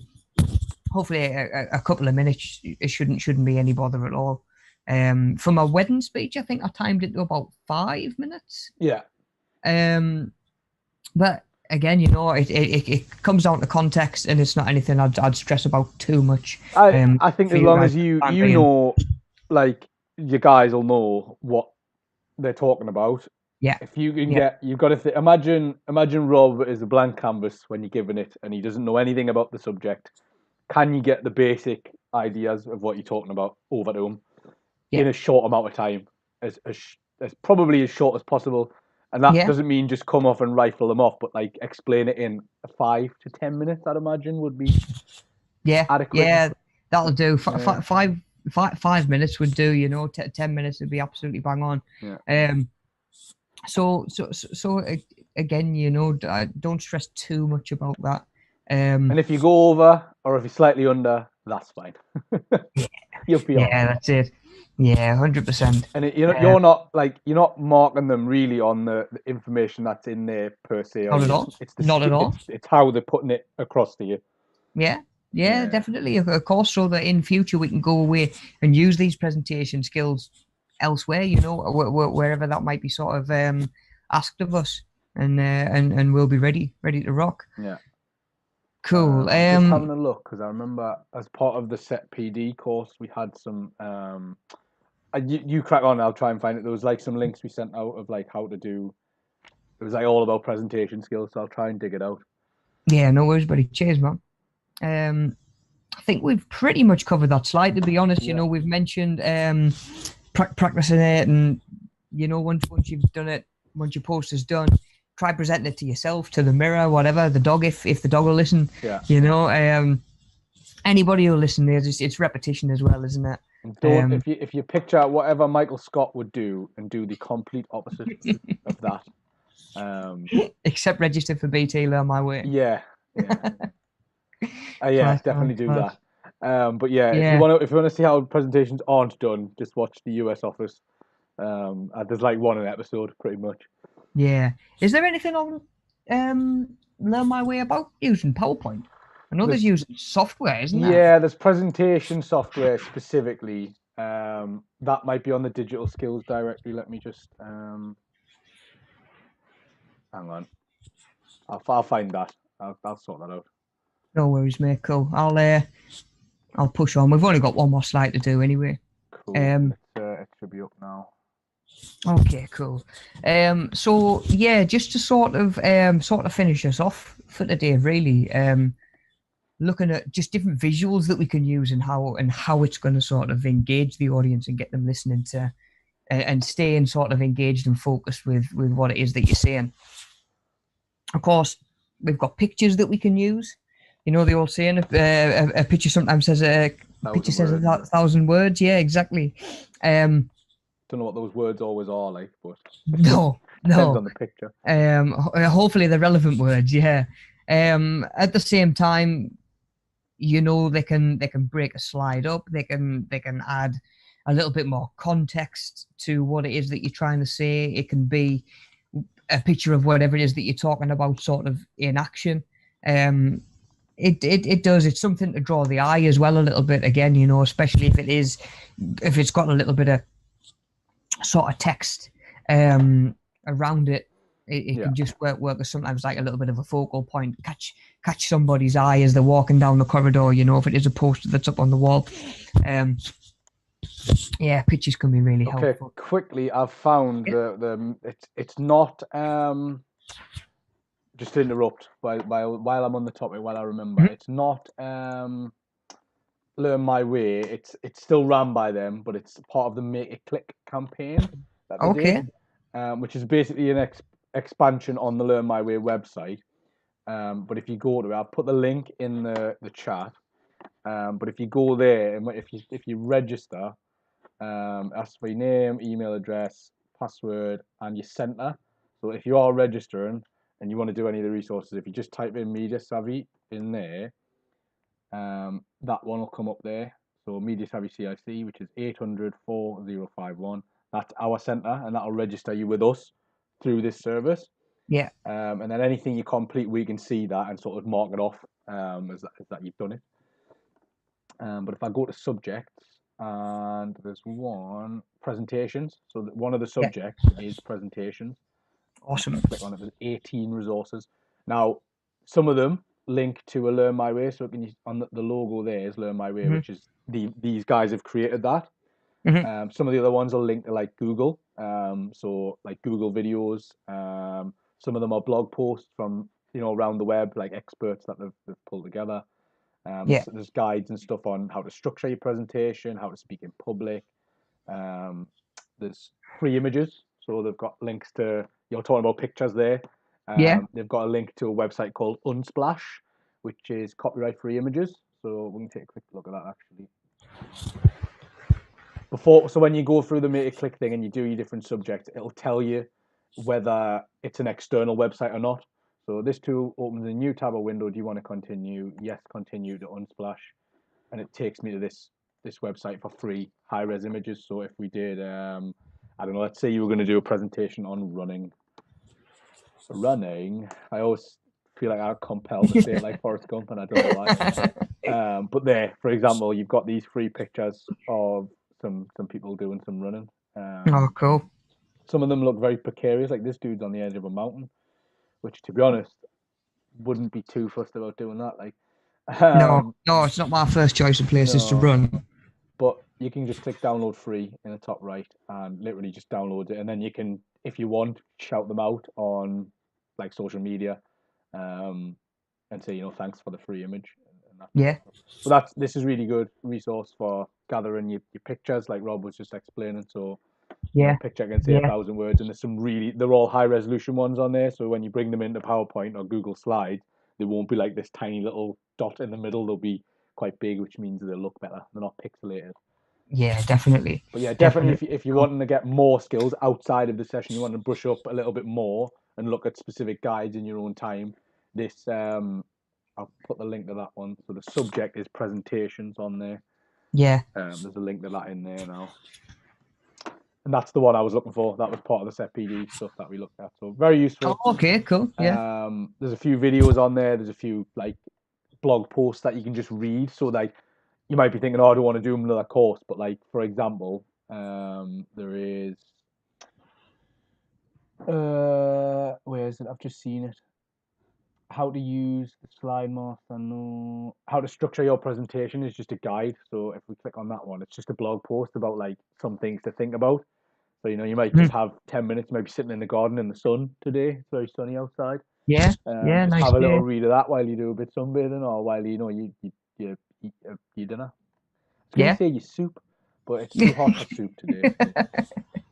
hopefully a couple of minutes it shouldn't be any bother at all. From a wedding speech, I think I timed it to about 5 minutes. Yeah. But again, you know, it comes down to context, and it's not anything I'd stress about too much. I think For as you long guys, as for the you time you being. know, like your guys will know what they're talking about. Yeah, If you can yeah, you've got to imagine Rob is a blank canvas when you're given it, and he doesn't know anything about the subject. Can you get the basic ideas of what you're talking about over to him yeah, in a short amount of time, as probably as short as possible? And that yeah, doesn't mean just come off and rifle them off, but like explain it in 5 to 10 minutes. I'd imagine would be yeah, adequate. yeah. That'll do. Yeah, 5 minutes would do. You know, 10 minutes would be absolutely bang on. yeah. Um, so again, you know, don't stress too much about that. And if you go over or if you're slightly under, that's fine. You'll be all Yeah, right. that's it. Yeah, 100%. And Um, you're not marking them really on the information that's in there per se, are Not at you? all. It's Not at all. it's how they're putting it across to you. Yeah, yeah, Yeah, definitely. Of course, so that in future we can go away and use these presentation skills elsewhere. You know, wherever that might be sort of asked of us, and we'll be ready to rock. Yeah. Cool. I'm just having a look because I remember as part of the set PD course we had some. You crack on. I'll try and find it. There was like some links we sent out of like how to do. It was like all about presentation skills, so I'll try and dig it out. Yeah, no worries, buddy. Cheers, man. I think we've pretty much covered that slide. To be honest, Yeah. we've mentioned practicing it, and once you've done it, once your poster's done, try presenting it to yourself, to the mirror, whatever, the dog, if the dog will listen. Yeah. Anybody who'll listen, it's repetition as well, isn't it? Don't if you picture whatever Michael Scott would do and do the complete opposite of that. Except register for BT, learn my way. Yeah. Definitely do that. But yeah, if you want to see how presentations aren't done, just watch the US Office. There's like one an episode, pretty much. Yeah. Is there anything on Learn My Way about using PowerPoint? I know there's using software, isn't there? Yeah, there's presentation software specifically. That might be on the digital skills directory. Let me just hang on. I'll find that. I'll sort that out. No worries, mate. Cool. I'll push on. We've only got one more slide to do anyway. Cool. It should be up now. Okay, cool. So yeah, just to sort of finish us off for today, really. Looking at just different visuals that we can use and how it's going to sort of engage the audience and get them listening to and staying sort of engaged and focused with what it is that you're saying. Of course, we've got pictures that we can use. The old saying, a picture sometimes says a 1,000 words. Yeah, exactly. Don't know what those words always are like, but no, depends on the picture. Hopefully the relevant words. Yeah. At the same time, they can break a slide up. They can add a little bit more context to what it is that you're trying to say. It can be a picture of whatever it is that you're talking about, sort of in action. It's something to draw the eye as well a little bit. Again, especially if it's got a little bit of sort of text around it. It can just work as sometimes like a little bit of a focal point, catch somebody's eye as they're walking down the corridor, if it is a poster that's up on the wall. Pictures can be really helpful. Quickly, I've found it's not just to interrupt while I'm on the topic, while I remember, it's not Learn My Way. It's still run by them, but it's part of the Make It Click campaign that they did, which is basically an expansion on the Learn My Way website. But if you go to it, I'll put the link in the chat. But if you go there and if you register, ask for your name, email address, password, and your center. So if you are registering and you want to do any of the resources, if you just type in Media Savvy in there, that one will come up there. So Media Savvy CIC, which is 800-4051. That's our center, and that'll register you with us through this service. Yeah. And then anything you complete, we can see that and sort of mark it off as that you've done it. But if I go to subjects, and there's one presentations. So one of the subjects is presentations. Awesome. Click on it. There's 18 resources. Now, some of them link to a Learn My Way. So on the logo there is Learn My Way, which is these guys have created that. Some of the other ones will link to like Google. So like Google videos. Some of them are blog posts from around the web, like experts that they've pulled together. There's guides and stuff on how to structure your presentation, how to speak in public. There's free images, so they've got links to, you're talking about pictures there. They've got a link to a website called Unsplash, which is copyright free images. So we can take a quick look at that actually. So when you go through the Make It Click thing and you do your different subjects, it'll tell you whether it's an external website or not. So this tool opens a new tab or window. Do you want to continue? Yes, continue to Unsplash. And it takes me to this website for free, high-res images. So if we did, I don't know, let's say you were going to do a presentation on running. I always feel like I'm compelled to say it like Forrest Gump, and I don't know why. But there, for example, you've got these free pictures of some people doing some running. Cool. Some of them look very precarious, like this dude's on the edge of a mountain, which, to be honest, wouldn't be too fussed about doing that. Like, No, um, no, it's not my first choice of places to no, run. but you can just click download free in the top right and literally just download it, and then you can, if you want, shout them out on like social media, um, and say, thanks for the free image and that sort Yeah, of stuff. But this is really good resource for gathering your pictures, like Rob was just explaining. So a yeah, picture can say yeah, 1,000 words, and they're all high resolution ones on there. So when you bring them into PowerPoint or Google Slides, they won't be like this tiny little dot in the middle. They'll be quite big, which means they'll look better. They're not pixelated. yeah, definitely, But yeah, definitely, definitely. if you're wanting to get more skills outside of the session, you want to brush up a little bit more and look at specific guides in your own time. This I'll put the link to that one. So the subject is presentations on there. Yeah. There's a link to that in there now. And that's the one I was looking for. That was part of the set PD stuff that we looked at. So very Oh, useful. okay, cool. Yeah. There's a few videos on there. There's a few like blog posts that you can just read. So like you might be thinking, oh, I don't want to do another course. But like, for example, there is, where is it? I've just seen it. How to use the slide master. No, how to structure your presentation is just a guide. So if we click on that one, it's just a blog post about like some things to think about. So you might just Mhm. have 10 minutes, maybe sitting in the garden in the sun today. It's very sunny outside. Yeah, yeah, Just nice. have a little Yeah, read of that while you do a bit sunbathing, or while you eat your dinner. I was gonna yeah. say your soup, but it's too hot for soup today. So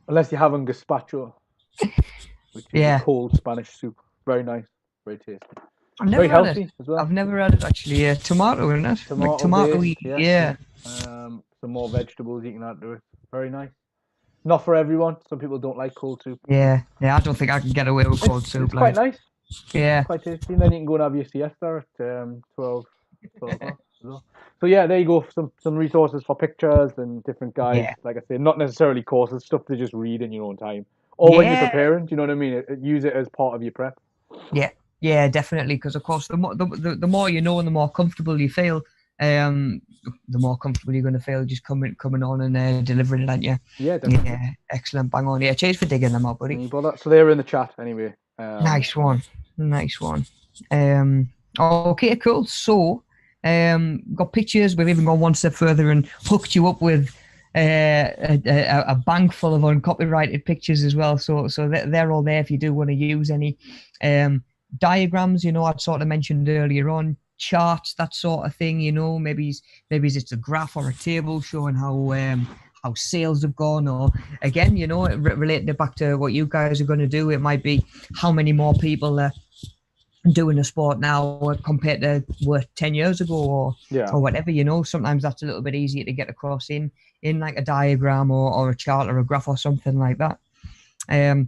unless you're having gazpacho, which is a Yeah. cold Spanish soup, very nice, very tasty, I've very never had it. healthy as well. I've never had it actually. Yeah, tomato in it, like Tomato tomato. based, yeah, Yeah, yeah. Some more vegetables you can add to it. Very nice. Not for everyone. Some people don't like cold soup. yeah, yeah. I don't think I can get away with cold It's soup. quite Like, nice. yeah, Quite tasty. And then you can go and have your siesta at 12 o'clock as well. So yeah, there you go. Some resources for pictures and different guides. yeah, Like I say, not necessarily courses, stuff to just read in your own time. Or when you're yeah, preparing, do you know what I mean? Use it as part of your prep. yeah, yeah. Definitely, because of course, the more you know and the more comfortable you feel, the more comfortable you're going to feel just coming on and delivering it, aren't you? Yeah, definitely. Yeah, excellent. Bang on. Yeah, cheers for digging them out, buddy. Any bother? So they're in the chat anyway. Nice one. Nice one. Okay, cool. So, got pictures. We've even gone one step further and hooked you up with a bank full of uncopyrighted pictures as well. So they're all there if you do want to use any diagrams. I'd sort of mentioned earlier on charts, that sort of thing. Maybe it's a graph or a table showing how sales have gone, or again, relating it back to what you guys are going to do. It might be how many more people are doing the sport now compared to 10 years ago, or whatever. Sometimes that's a little bit easier to get across in like a diagram or a chart or a graph or something like that. Of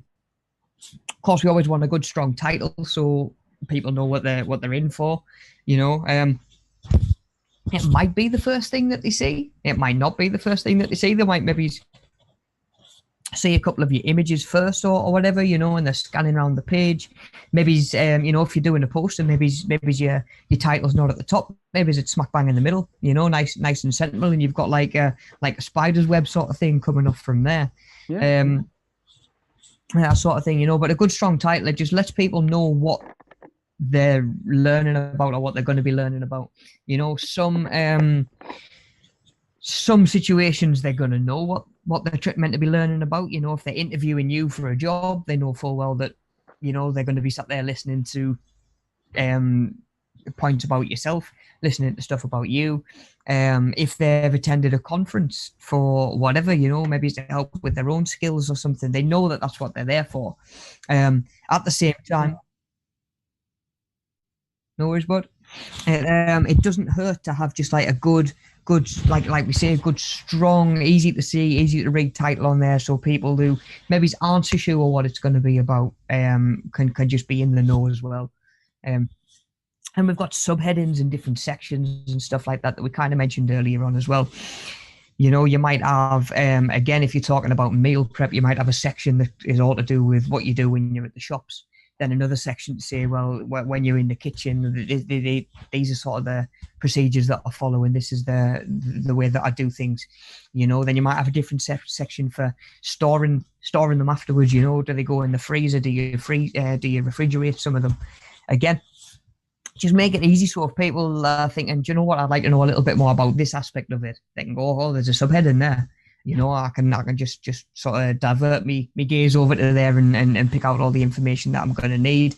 course, we always want a good strong title so people know what they're in for. It might be the first thing that they see. It might not be the first thing that they see. They might maybe see a couple of your images first or whatever, and they're scanning around the page. Maybe, if you're doing a poster, maybe your title's not at the top. Maybe it's smack bang in the middle, nice and central, and you've got like a spider's web sort of thing coming off from there. Yeah. That sort of thing, but a good strong title, it just lets people know what they're learning about or what they're going to be learning about. Some situations they're going to know what they're meant to be learning about. If they're interviewing you for a job, they know full well that they're going to be sat there listening to points about yourself, listening to stuff about you. If they've attended a conference for whatever, maybe it's to help with their own skills or something, they know that that's what they're there for. At the same time, no worries, bud. It doesn't hurt to have just like a good, like we say, a good, strong, easy to see, easy to read title on there, so people who maybe aren't so sure what it's going to be about can just be in the know as well. And we've got subheadings in different sections and stuff like that we kind of mentioned earlier on as well. You might have, again, if you're talking about meal prep, you might have a section that is all to do with what you do when you're at the shops. then another section to say, well, when you're in the kitchen, these are sort of the procedures that I follow, and this is the way that I do things. Then you might have a different section for storing them afterwards. Do they go in the freezer? Do you refrigerate some of them? Again, just make it easy, so if people are thinking, do you know what, I'd like to know a little bit more about this aspect of it, they can go, oh, there's a subhead in there. I can just sort of divert me gaze over to there and pick out all the information that I'm going to need.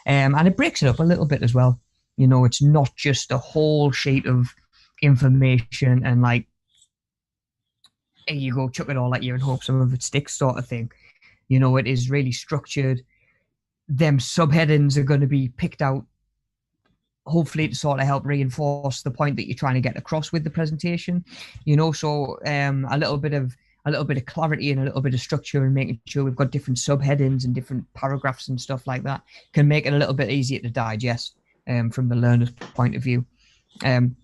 And it breaks it up a little bit as well. It's not just a whole sheet of information and like, here you go, chuck it all at you and hope some of it sticks sort of thing. It is really structured. Them subheadings are going to be picked out, hopefully to sort of help reinforce the point that you're trying to get across with the presentation. So a little bit of clarity and a little bit of structure, and making sure we've got different subheadings and different paragraphs and stuff like that can make it a little bit easier to digest from the learner's point of view. And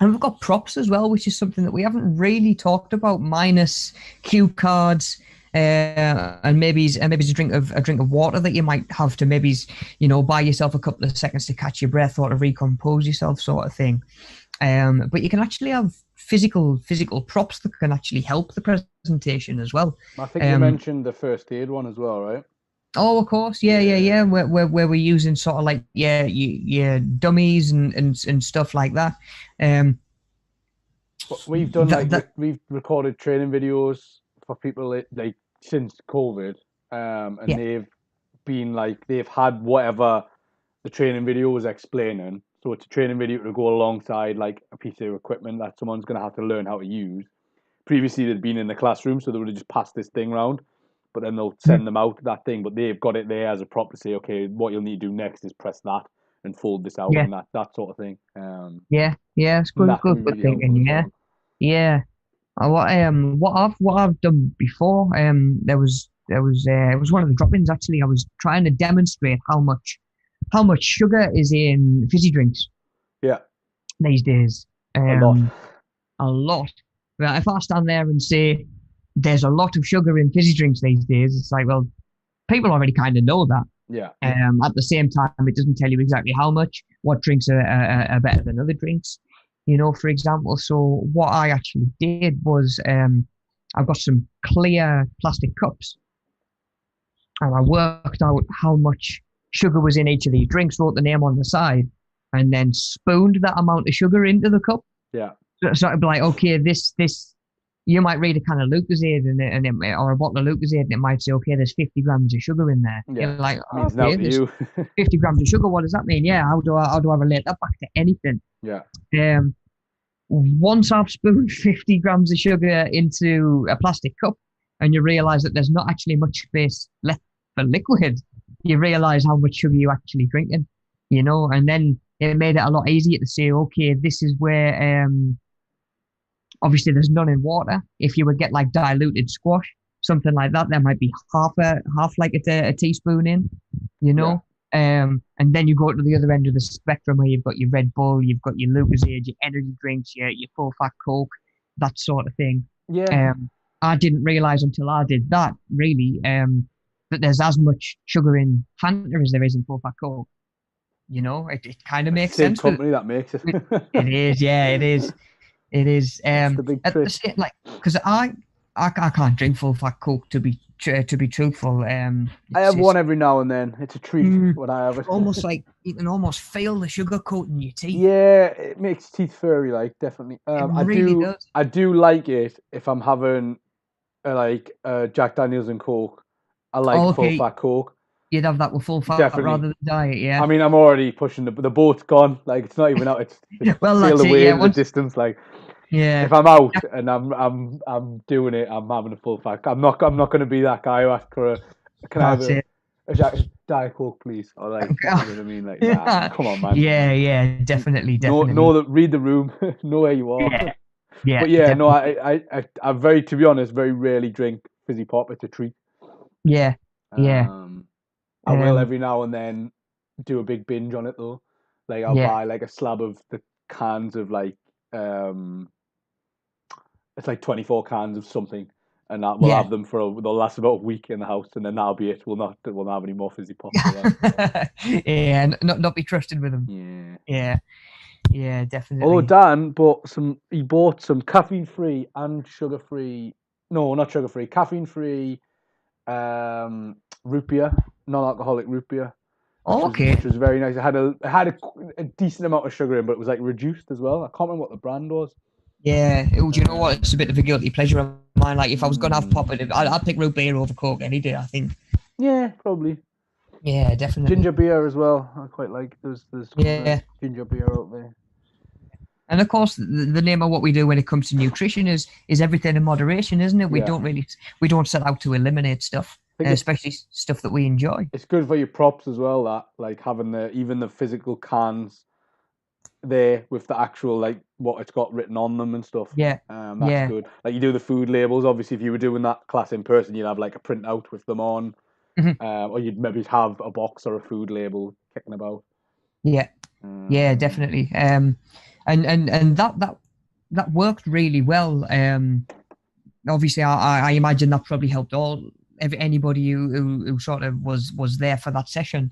we've got props as well, which is something that we haven't really talked about, minus cue cards, and maybe a drink of water that you might have to maybe buy yourself a couple of seconds to catch your breath or to recompose yourself, sort of thing. But you can actually have physical props that can actually help the presentation as well. I think you mentioned the first aid one as well, right? Oh, of course, yeah. Where we're using sort of like dummies and stuff like that. We've done we've recorded training videos for people like since COVID, and they've had whatever the training video was explaining. So it's a training video to go alongside like a piece of equipment that someone's going to have to learn how to use. Previously, they'd been in the classroom, so they would have just passed this thing around, but then they'll send them out that thing. But they've got it there as a prop to say, okay, what you'll need to do next is press that and fold this out and that sort of thing. It's good really thinking. Yeah. What I've done before, it was one of the drop-ins actually. I was trying to demonstrate how much sugar is in fizzy drinks. Yeah. These days, a lot. Well, if I stand there and say there's a lot of sugar in fizzy drinks these days, it's like, well, people already kind of know that. Yeah. At the same time, it doesn't tell you exactly how much. What drinks are better than other drinks, for example. So what I actually did was I've got some clear plastic cups, and I worked out how much sugar was in each of these drinks, wrote the name on the side, and then spooned that amount of sugar into the cup. Yeah. So it'd be like, okay, this you might read a can of Lucozade or a bottle of Lucozade, and it might say, okay, there's 50 grams of sugar in there. Yeah. You're like, means okay, there's you. 50 grams of sugar. What does that mean? Yeah, how do I relate that back to anything? Yeah. Once I've spooned 50 grams of sugar into a plastic cup, and you realise that there's not actually much space left for liquid, you realise how much sugar you're actually drinking, and then it made it a lot easier to say, okay, this is where, obviously there's none in water. If you would get like diluted squash, something like that, there might be half like a teaspoon in, Yeah. And then you go to the other end of the spectrum where you've got your Red Bull, you've got your Lucozade, your energy drinks, your full fat Coke, that sort of thing. Yeah. I didn't realize until I did that really, that there's as much sugar in Fanta as there is in full fat Coke. It kind of makes sense. Same company that makes it. It is, yeah, it is. It is. The big trick. Because I can't drink full fat Coke to be truthful. I have one every now and then. It's a treat when I have it. Almost like you can almost feel the sugar coat in your teeth. Yeah, it makes teeth furry, like definitely. It really does. I do like it if I'm having Jack Daniels and Coke. I like full fat Coke. You'd have that with full fat rather than diet, yeah. I mean, I'm already pushing the boat's gone. Like it's not even out. It's well, sailed away in the distance. Like, yeah. If I'm out and I'm doing it, I'm having a full fat. I'm not going to be that guy who asks for can I have a Diet Coke, please? Or like, you know what I mean? Like, nah, come on, man. Yeah, definitely. Read the room, know where you are. Yeah. But yeah, definitely. No, I very, to be honest, very rarely drink fizzy pop. It's a treat. Yeah. I will every now and then do a big binge on it though. Like I'll buy like a slab of the cans of like it's like 24 cans of something, and that we'll have them they'll last about a week in the house, and then that'll be it. We'll not have any more fizzy pops. Yeah, not be trusted with them. Yeah, definitely. Although Dan bought some caffeine-free and sugar-free. No, not sugar-free. Caffeine-free, root beer, non-alcoholic root beer. Which was very nice. It had a decent amount of sugar in, but it was like reduced as well. I can't remember what the brand was. Yeah, do you know what? It's a bit of a guilty pleasure of mine. Like, if I was going to have pop it, I'd pick root beer over Coke any day, I think. Yeah, probably. Yeah, definitely. Ginger beer as well. I quite like. There's ginger beer out there. And of course, the name of what we do when it comes to nutrition is everything in moderation, isn't it? We don't set out to eliminate stuff, especially stuff that we enjoy. It's good for your props as well. That like having even the physical cans there with the actual like what it's got written on them and stuff. Yeah, that's good. Like you do the food labels. Obviously, if you were doing that class in person, you'd have like a printout with them on, or you'd maybe have a box or a food label kicking about. Yeah, definitely. And that worked really well. Obviously, I imagine that probably helped anybody who sort of was there for that session,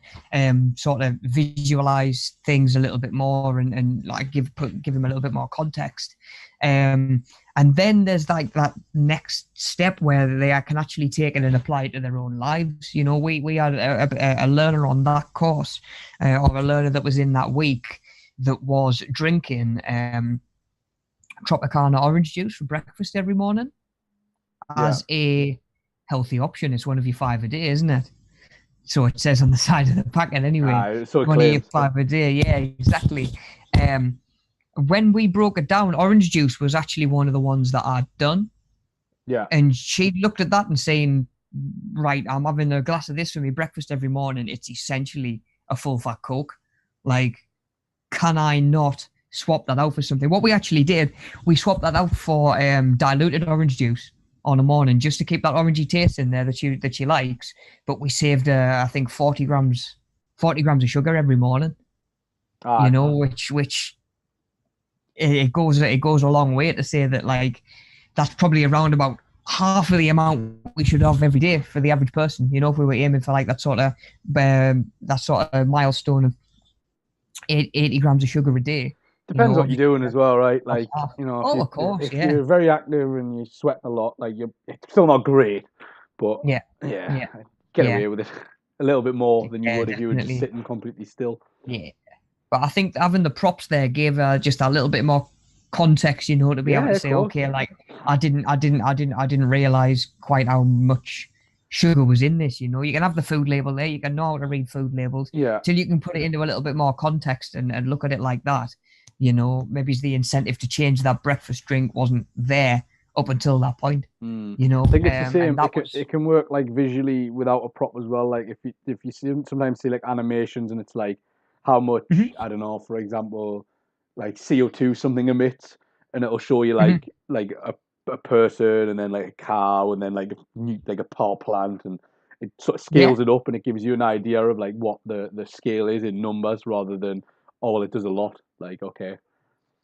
sort of visualize things a little bit more and like give them a little bit more context. And then there's like that next step where they can actually take it and apply it to their own lives. You know, we had a learner on that course, or a learner that was in that week that was drinking Tropicana orange juice for breakfast every morning as a healthy option. It's one of your 5 a day, isn't it? So it says on the side of the packet anyway. So one of your 5 a day. Yeah, exactly. When we broke it down, orange juice was actually one of the ones that I'd done. Yeah. And she looked at that and saying, right, I'm having a glass of this for me breakfast every morning. It's essentially a full fat Coke. Like, can I not swap that out for something? What we actually did, we swapped that out for diluted orange juice on a morning, just to keep that orangey taste in there that she likes. But we saved, I think, 40 grams of sugar every morning. You know, which it goes a long way to say that, like, that's probably around about half of the amount we should have every day for the average person. You know, if we were aiming for like that sort of milestone of 80 grams of sugar a day. Depends what you're doing as well, right? Like, you know, if you're very active and you're sweating a lot, like it's still not great, but get away with it a little bit more than you would if you were just sitting completely still. Yeah, but I think having the props there gave just a little bit more context, you know, to be able to say, okay, like I didn't realize quite how much sugar was in this. You know, you can have the food label there, you can know how to read food labels, till you can put it into a little bit more context and look at it like that. You know, maybe the incentive to change that breakfast drink wasn't there up until that point. You know, I think it's the same. It can work like visually without a prop as well. Like if you sometimes see like animations and it's like how much I don't know, for example, like CO2 something emits, and it'll show you like a person and then like a cow and then like a power plant, and it sort of scales it up and it gives you an idea of like what the scale is in numbers rather than it does a lot. Like, okay.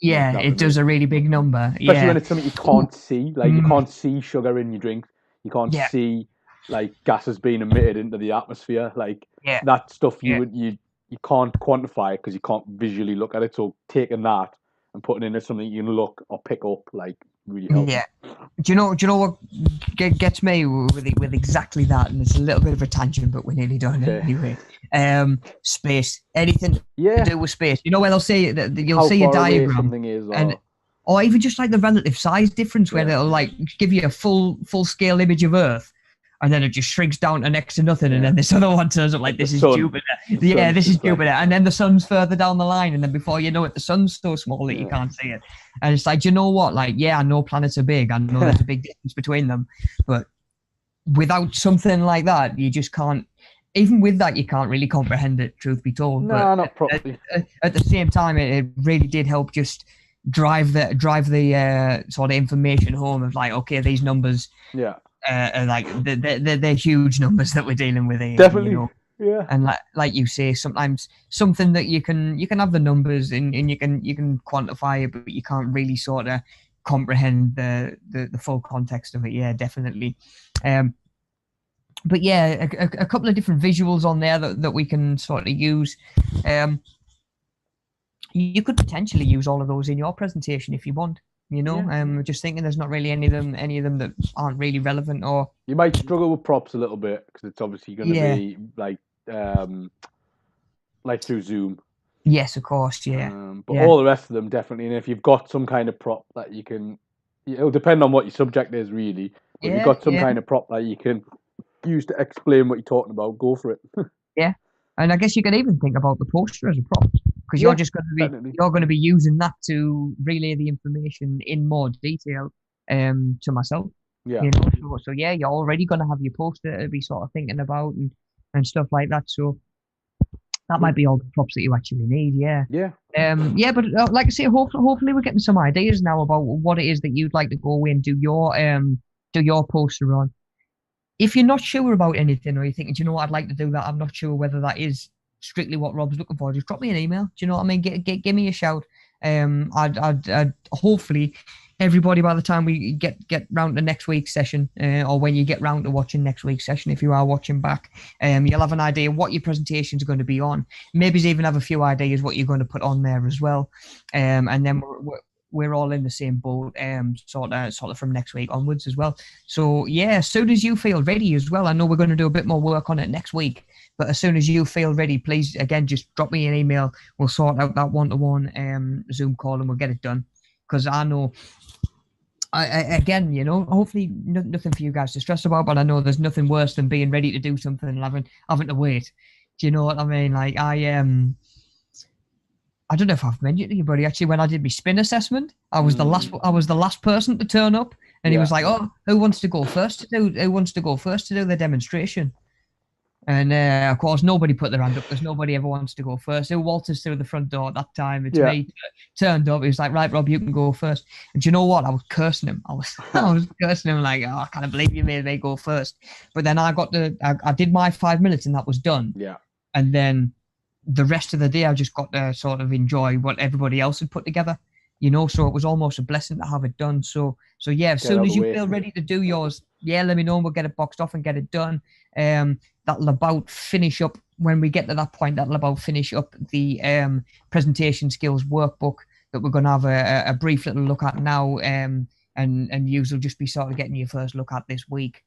Yeah, it does a really big number. Especially when it's something you can't see. Like, you can't see sugar in your drink. You can't see, like, gases being emitted into the atmosphere. Like, that stuff you can't quantify because you can't visually look at it. So taking that and putting it into something you can look or pick up, like, really helps. Yeah. Do you know what gets me with exactly that? And it's a little bit of a tangent, but we're nearly done anyway. Space, anything to do with space. You know, where they'll say that you'll see a diagram, something is, or even just like the relative size difference, where they'll like give you a full scale image of Earth, and then it just shrinks down to next to nothing, and then this other one turns up like this is Jupiter. This is Jupiter, and then the sun's further down the line, and then before you know it, the sun's so small that you can't see it. And it's like, you know what? Like, I know planets are big. I know there's a big distance between them, but without something like that, you just can't. Even with that, you can't really comprehend it. Truth be told, no, not properly. At the same time, it really did help just drive the sort of information home of like, okay, these numbers, like they're huge numbers that we're dealing with here. Definitely, you know? And like you say, sometimes something that you can have the numbers and you can quantify it, but you can't really sort of comprehend the full context of it. Yeah, definitely. But yeah, a couple of different visuals on there that we can sort of use. You could potentially use all of those in your presentation if you want. Just thinking there's not really any of them that aren't really relevant, or you might struggle with props a little bit because it's obviously going to be like through Zoom. Yes, of course, yeah. But all the rest of them definitely. And if you've got some kind of prop that you can, it'll depend on what your subject is really. But if you've got some kind of prop that you can use to explain what you're talking about, go for it. Yeah, and I guess you can even think about the poster as a prop, because you're just going to be using that to relay the information in more detail to myself. Yeah. So yeah, you're already going to have your poster to be sort of thinking about and stuff like that. So that might be all the props that you actually need. Yeah. Yeah. But like I say, hopefully we're getting some ideas now about what it is that you'd like to go away and do your poster on. If you're not sure about anything, or you're thinking, do you know what, I'd like to do that, I'm not sure whether that is strictly what Rob's looking for, just drop me an email. Do you know what I mean? Give me a shout. I'd hopefully everybody, by the time we get round to next week's session, or when you get round to watching next week's session, if you are watching back, you'll have an idea what your presentations are going to be on. Maybe even have a few ideas what you're going to put on there as well. And then we're all in the same boat, sort of from next week onwards as well. So yeah, as soon as you feel ready as well, I know we're going to do a bit more work on it next week, but as soon as you feel ready, please, again, just drop me an email. We'll sort out that one-to-one Zoom call and we'll get it done. Because I know, again, hopefully nothing for you guys to stress about, but I know there's nothing worse than being ready to do something and having to wait. Do you know what I mean? Like I don't know if I've mentioned to you, buddy. Actually, when I did my spin assessment, I was the last person to turn up, and he was like, "Oh, who wants to go first to do the demonstration?" And of course, nobody put their hand up because nobody ever wants to go first. Who waltzes through the front door at that time? It's me. Turned up. He was like, "Right, Rob, you can go first." And do you know what? I was cursing him. I was cursing him like, "Oh, I can't believe you made me go first." But then I did my 5 minutes, and that was done. Yeah. And then the rest of the day, I just got to sort of enjoy what everybody else had put together, so it was almost a blessing to have it done. So yeah, as soon as you feel ready to do yours, let me know and we'll get it boxed off and get it done. That'll about finish up, when we get to that point, that'll about finish up the presentation skills workbook that we're going to have a brief little look at now, and you will just be sort of getting your first look at this week.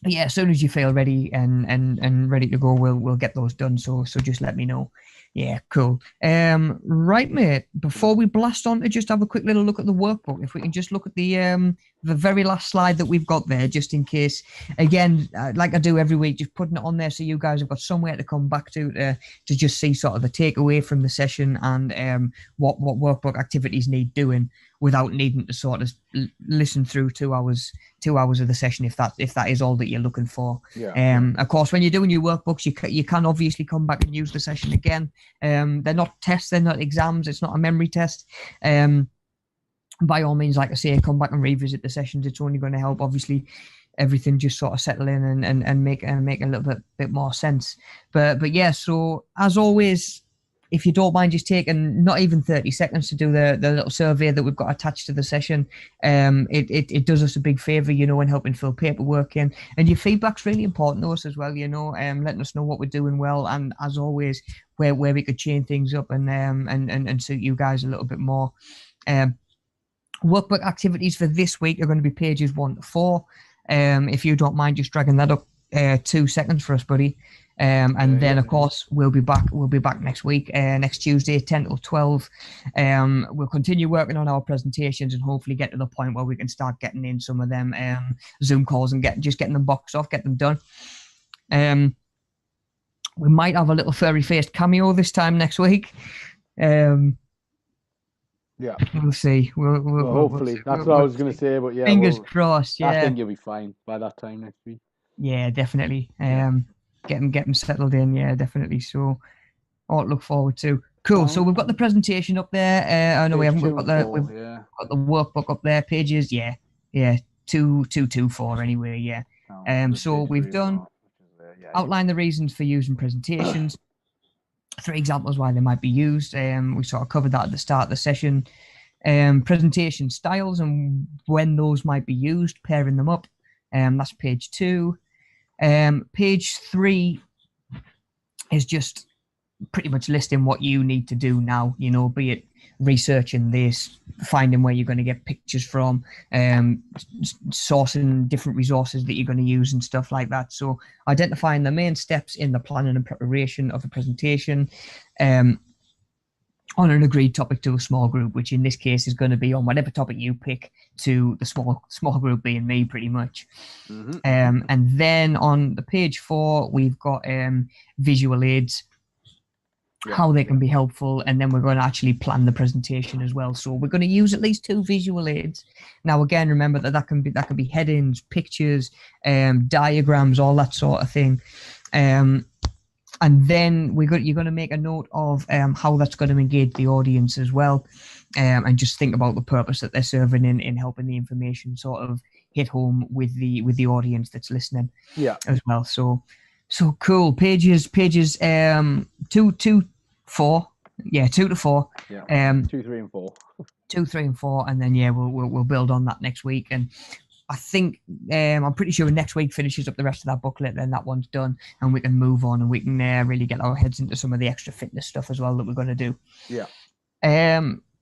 But yeah, as soon as you feel ready and ready to go, we'll get those done. So just let me know. Yeah, cool. Right, mate. Before we blast on to just have a quick little look at the workbook, if we can just look at the very last slide that we've got there, just in case. Again, like I do every week, just putting it on there so you guys have got somewhere to come back to just see sort of the takeaway from the session and what workbook activities need doing without needing to sort of listen through 2 hours of the session if that is all that you're looking for. Of course, when you're doing your workbooks, you can obviously come back and use the session again. They're not tests, they're not exams, it's not a memory test. By all means, like I say, come back and revisit the sessions. It's only going to help, obviously, everything just sort of settle in and make a little bit more sense. But yeah, so as always, if you don't mind just taking not even 30 seconds to do the little survey that we've got attached to the session, it does us a big favour, in helping fill paperwork in. And your feedback's really important to us as well, letting us know what we're doing well, and as always, where we could change things up and suit you guys a little bit more. Workbook activities for this week are going to be pages 1 to 4. If you don't mind just dragging that up 2 seconds for us, buddy. And then, of course, we'll be back next week, next Tuesday, 10 till 12. We'll continue working on our presentations and hopefully get to the point where we can start getting in some of them Zoom calls and getting them boxed off, get them done. We might have a little furry-faced cameo this time next week. Yeah, we'll see. We'll hopefully. That's what I was going to say, but yeah. Fingers crossed, yeah. I think you'll be fine by that time next week. Yeah, definitely. Get them settled in, yeah, definitely. So, all to look forward to. Cool. So we've got the presentation up there. I know we haven't. We've got the workbook up there. Pages, yeah, 224 anyway, yeah. So we've done outline the reasons for using presentations. 3 examples why they might be used. We sort of covered that at the start of the session. Presentation styles and when those might be used, pairing them up. That's page 2. Page 3 is just pretty much listing what you need to do now, be it researching this, finding where you're going to get pictures from, sourcing different resources that you're going to use and stuff like that. So identifying the main steps in the planning and preparation of a presentation on an agreed topic to a small group, which in this case is going to be on whatever topic you pick, to the small group being me, pretty much. And then on the page 4, we've got visual aids, how they can be helpful, and then we're going to actually plan the presentation as well. So we're going to use at least 2 visual aids. Now, again, remember that can be headings, pictures, diagrams, all that sort of thing. And then you're going to make a note of how that's going to engage the audience as well, and just think about the purpose that they're serving in helping the information sort of hit home with the audience that's listening. As well. So cool. Pages 2 to 4. Yeah, 2 to 4. 2, 3, and 4. 2, 3, and 4, and then we'll build on that next week. And I think I'm pretty sure next week finishes up the rest of that booklet. Then that one's done, and we can move on, and we can really get our heads into some of the extra fitness stuff as well that we're going to do.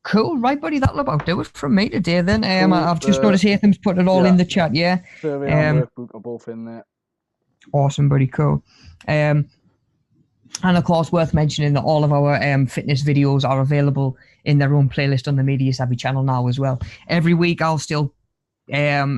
Cool, right, buddy. That'll about do it from me today. Then cool. I've just noticed Hatham's put it all in the chat. Survey and workbook are both in there. Awesome, buddy. Cool. And of course, worth mentioning that all of our fitness videos are available in their own playlist on the Media Savvy channel now as well. Every week, I'll still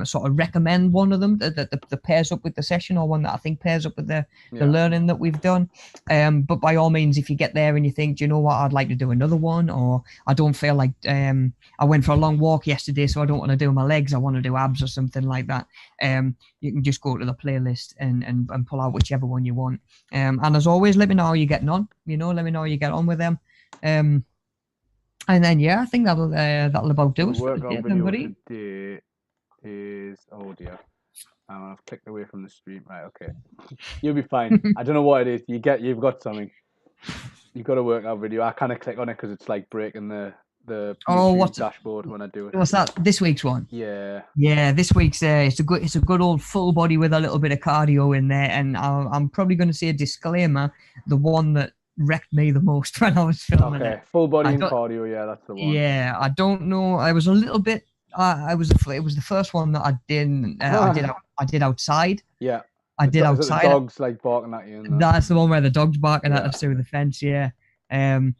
sort of recommend one of them that pairs up with the session, or one that I think pairs up with the learning that we've done. But by all means, if you get there and you think, do you know what, I'd like to do another one, or I don't feel like I went for a long walk yesterday, so I don't want to do my legs, I want to do abs or something like that, you can just go to the playlist and pull out whichever one you want. And as always, let me know how you're getting on. Let me know how you get on with them. And then I think that'll about do it for today, buddy. Is dear, I've clicked away from the stream. Right, okay, you'll be fine. I don't know what it is. You've got something. You've got a workout video. I kind of click on it because it's like breaking the dashboard when I do it. What's that? This week's one? Yeah. This week's it's a good old full body with a little bit of cardio in there, and I'm probably going to say a disclaimer. The one that wrecked me the most when I was filming it. Full body and cardio. Yeah, that's the one. Yeah, I don't know. I was a little bit. It was the first one that I didn't. I did outside. Yeah. I did outside. The dogs like barking at you. That's the one where the dog's barking at us through the fence. Yeah. But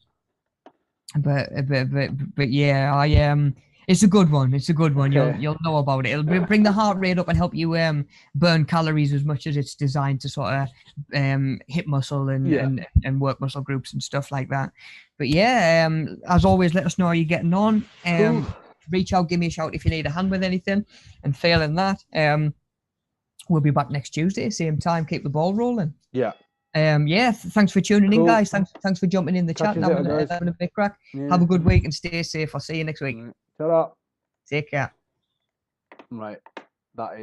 it's a good one. It's a good one. Okay. You'll know about it. It'll bring the heart rate up and help you burn calories as much as it's designed to sort of hit muscle and work muscle groups and stuff like that. But as always, let us know how you're getting on. Cool. Reach out, give me a shout if you need a hand with anything. And failing that, we'll be back next Tuesday, same time. Keep the ball rolling. Thanks for tuning in, guys. Thanks for jumping in the chat and having a big crack. Have a good week and stay safe. I'll see you next week. Ta-ra. Take care. Right, that is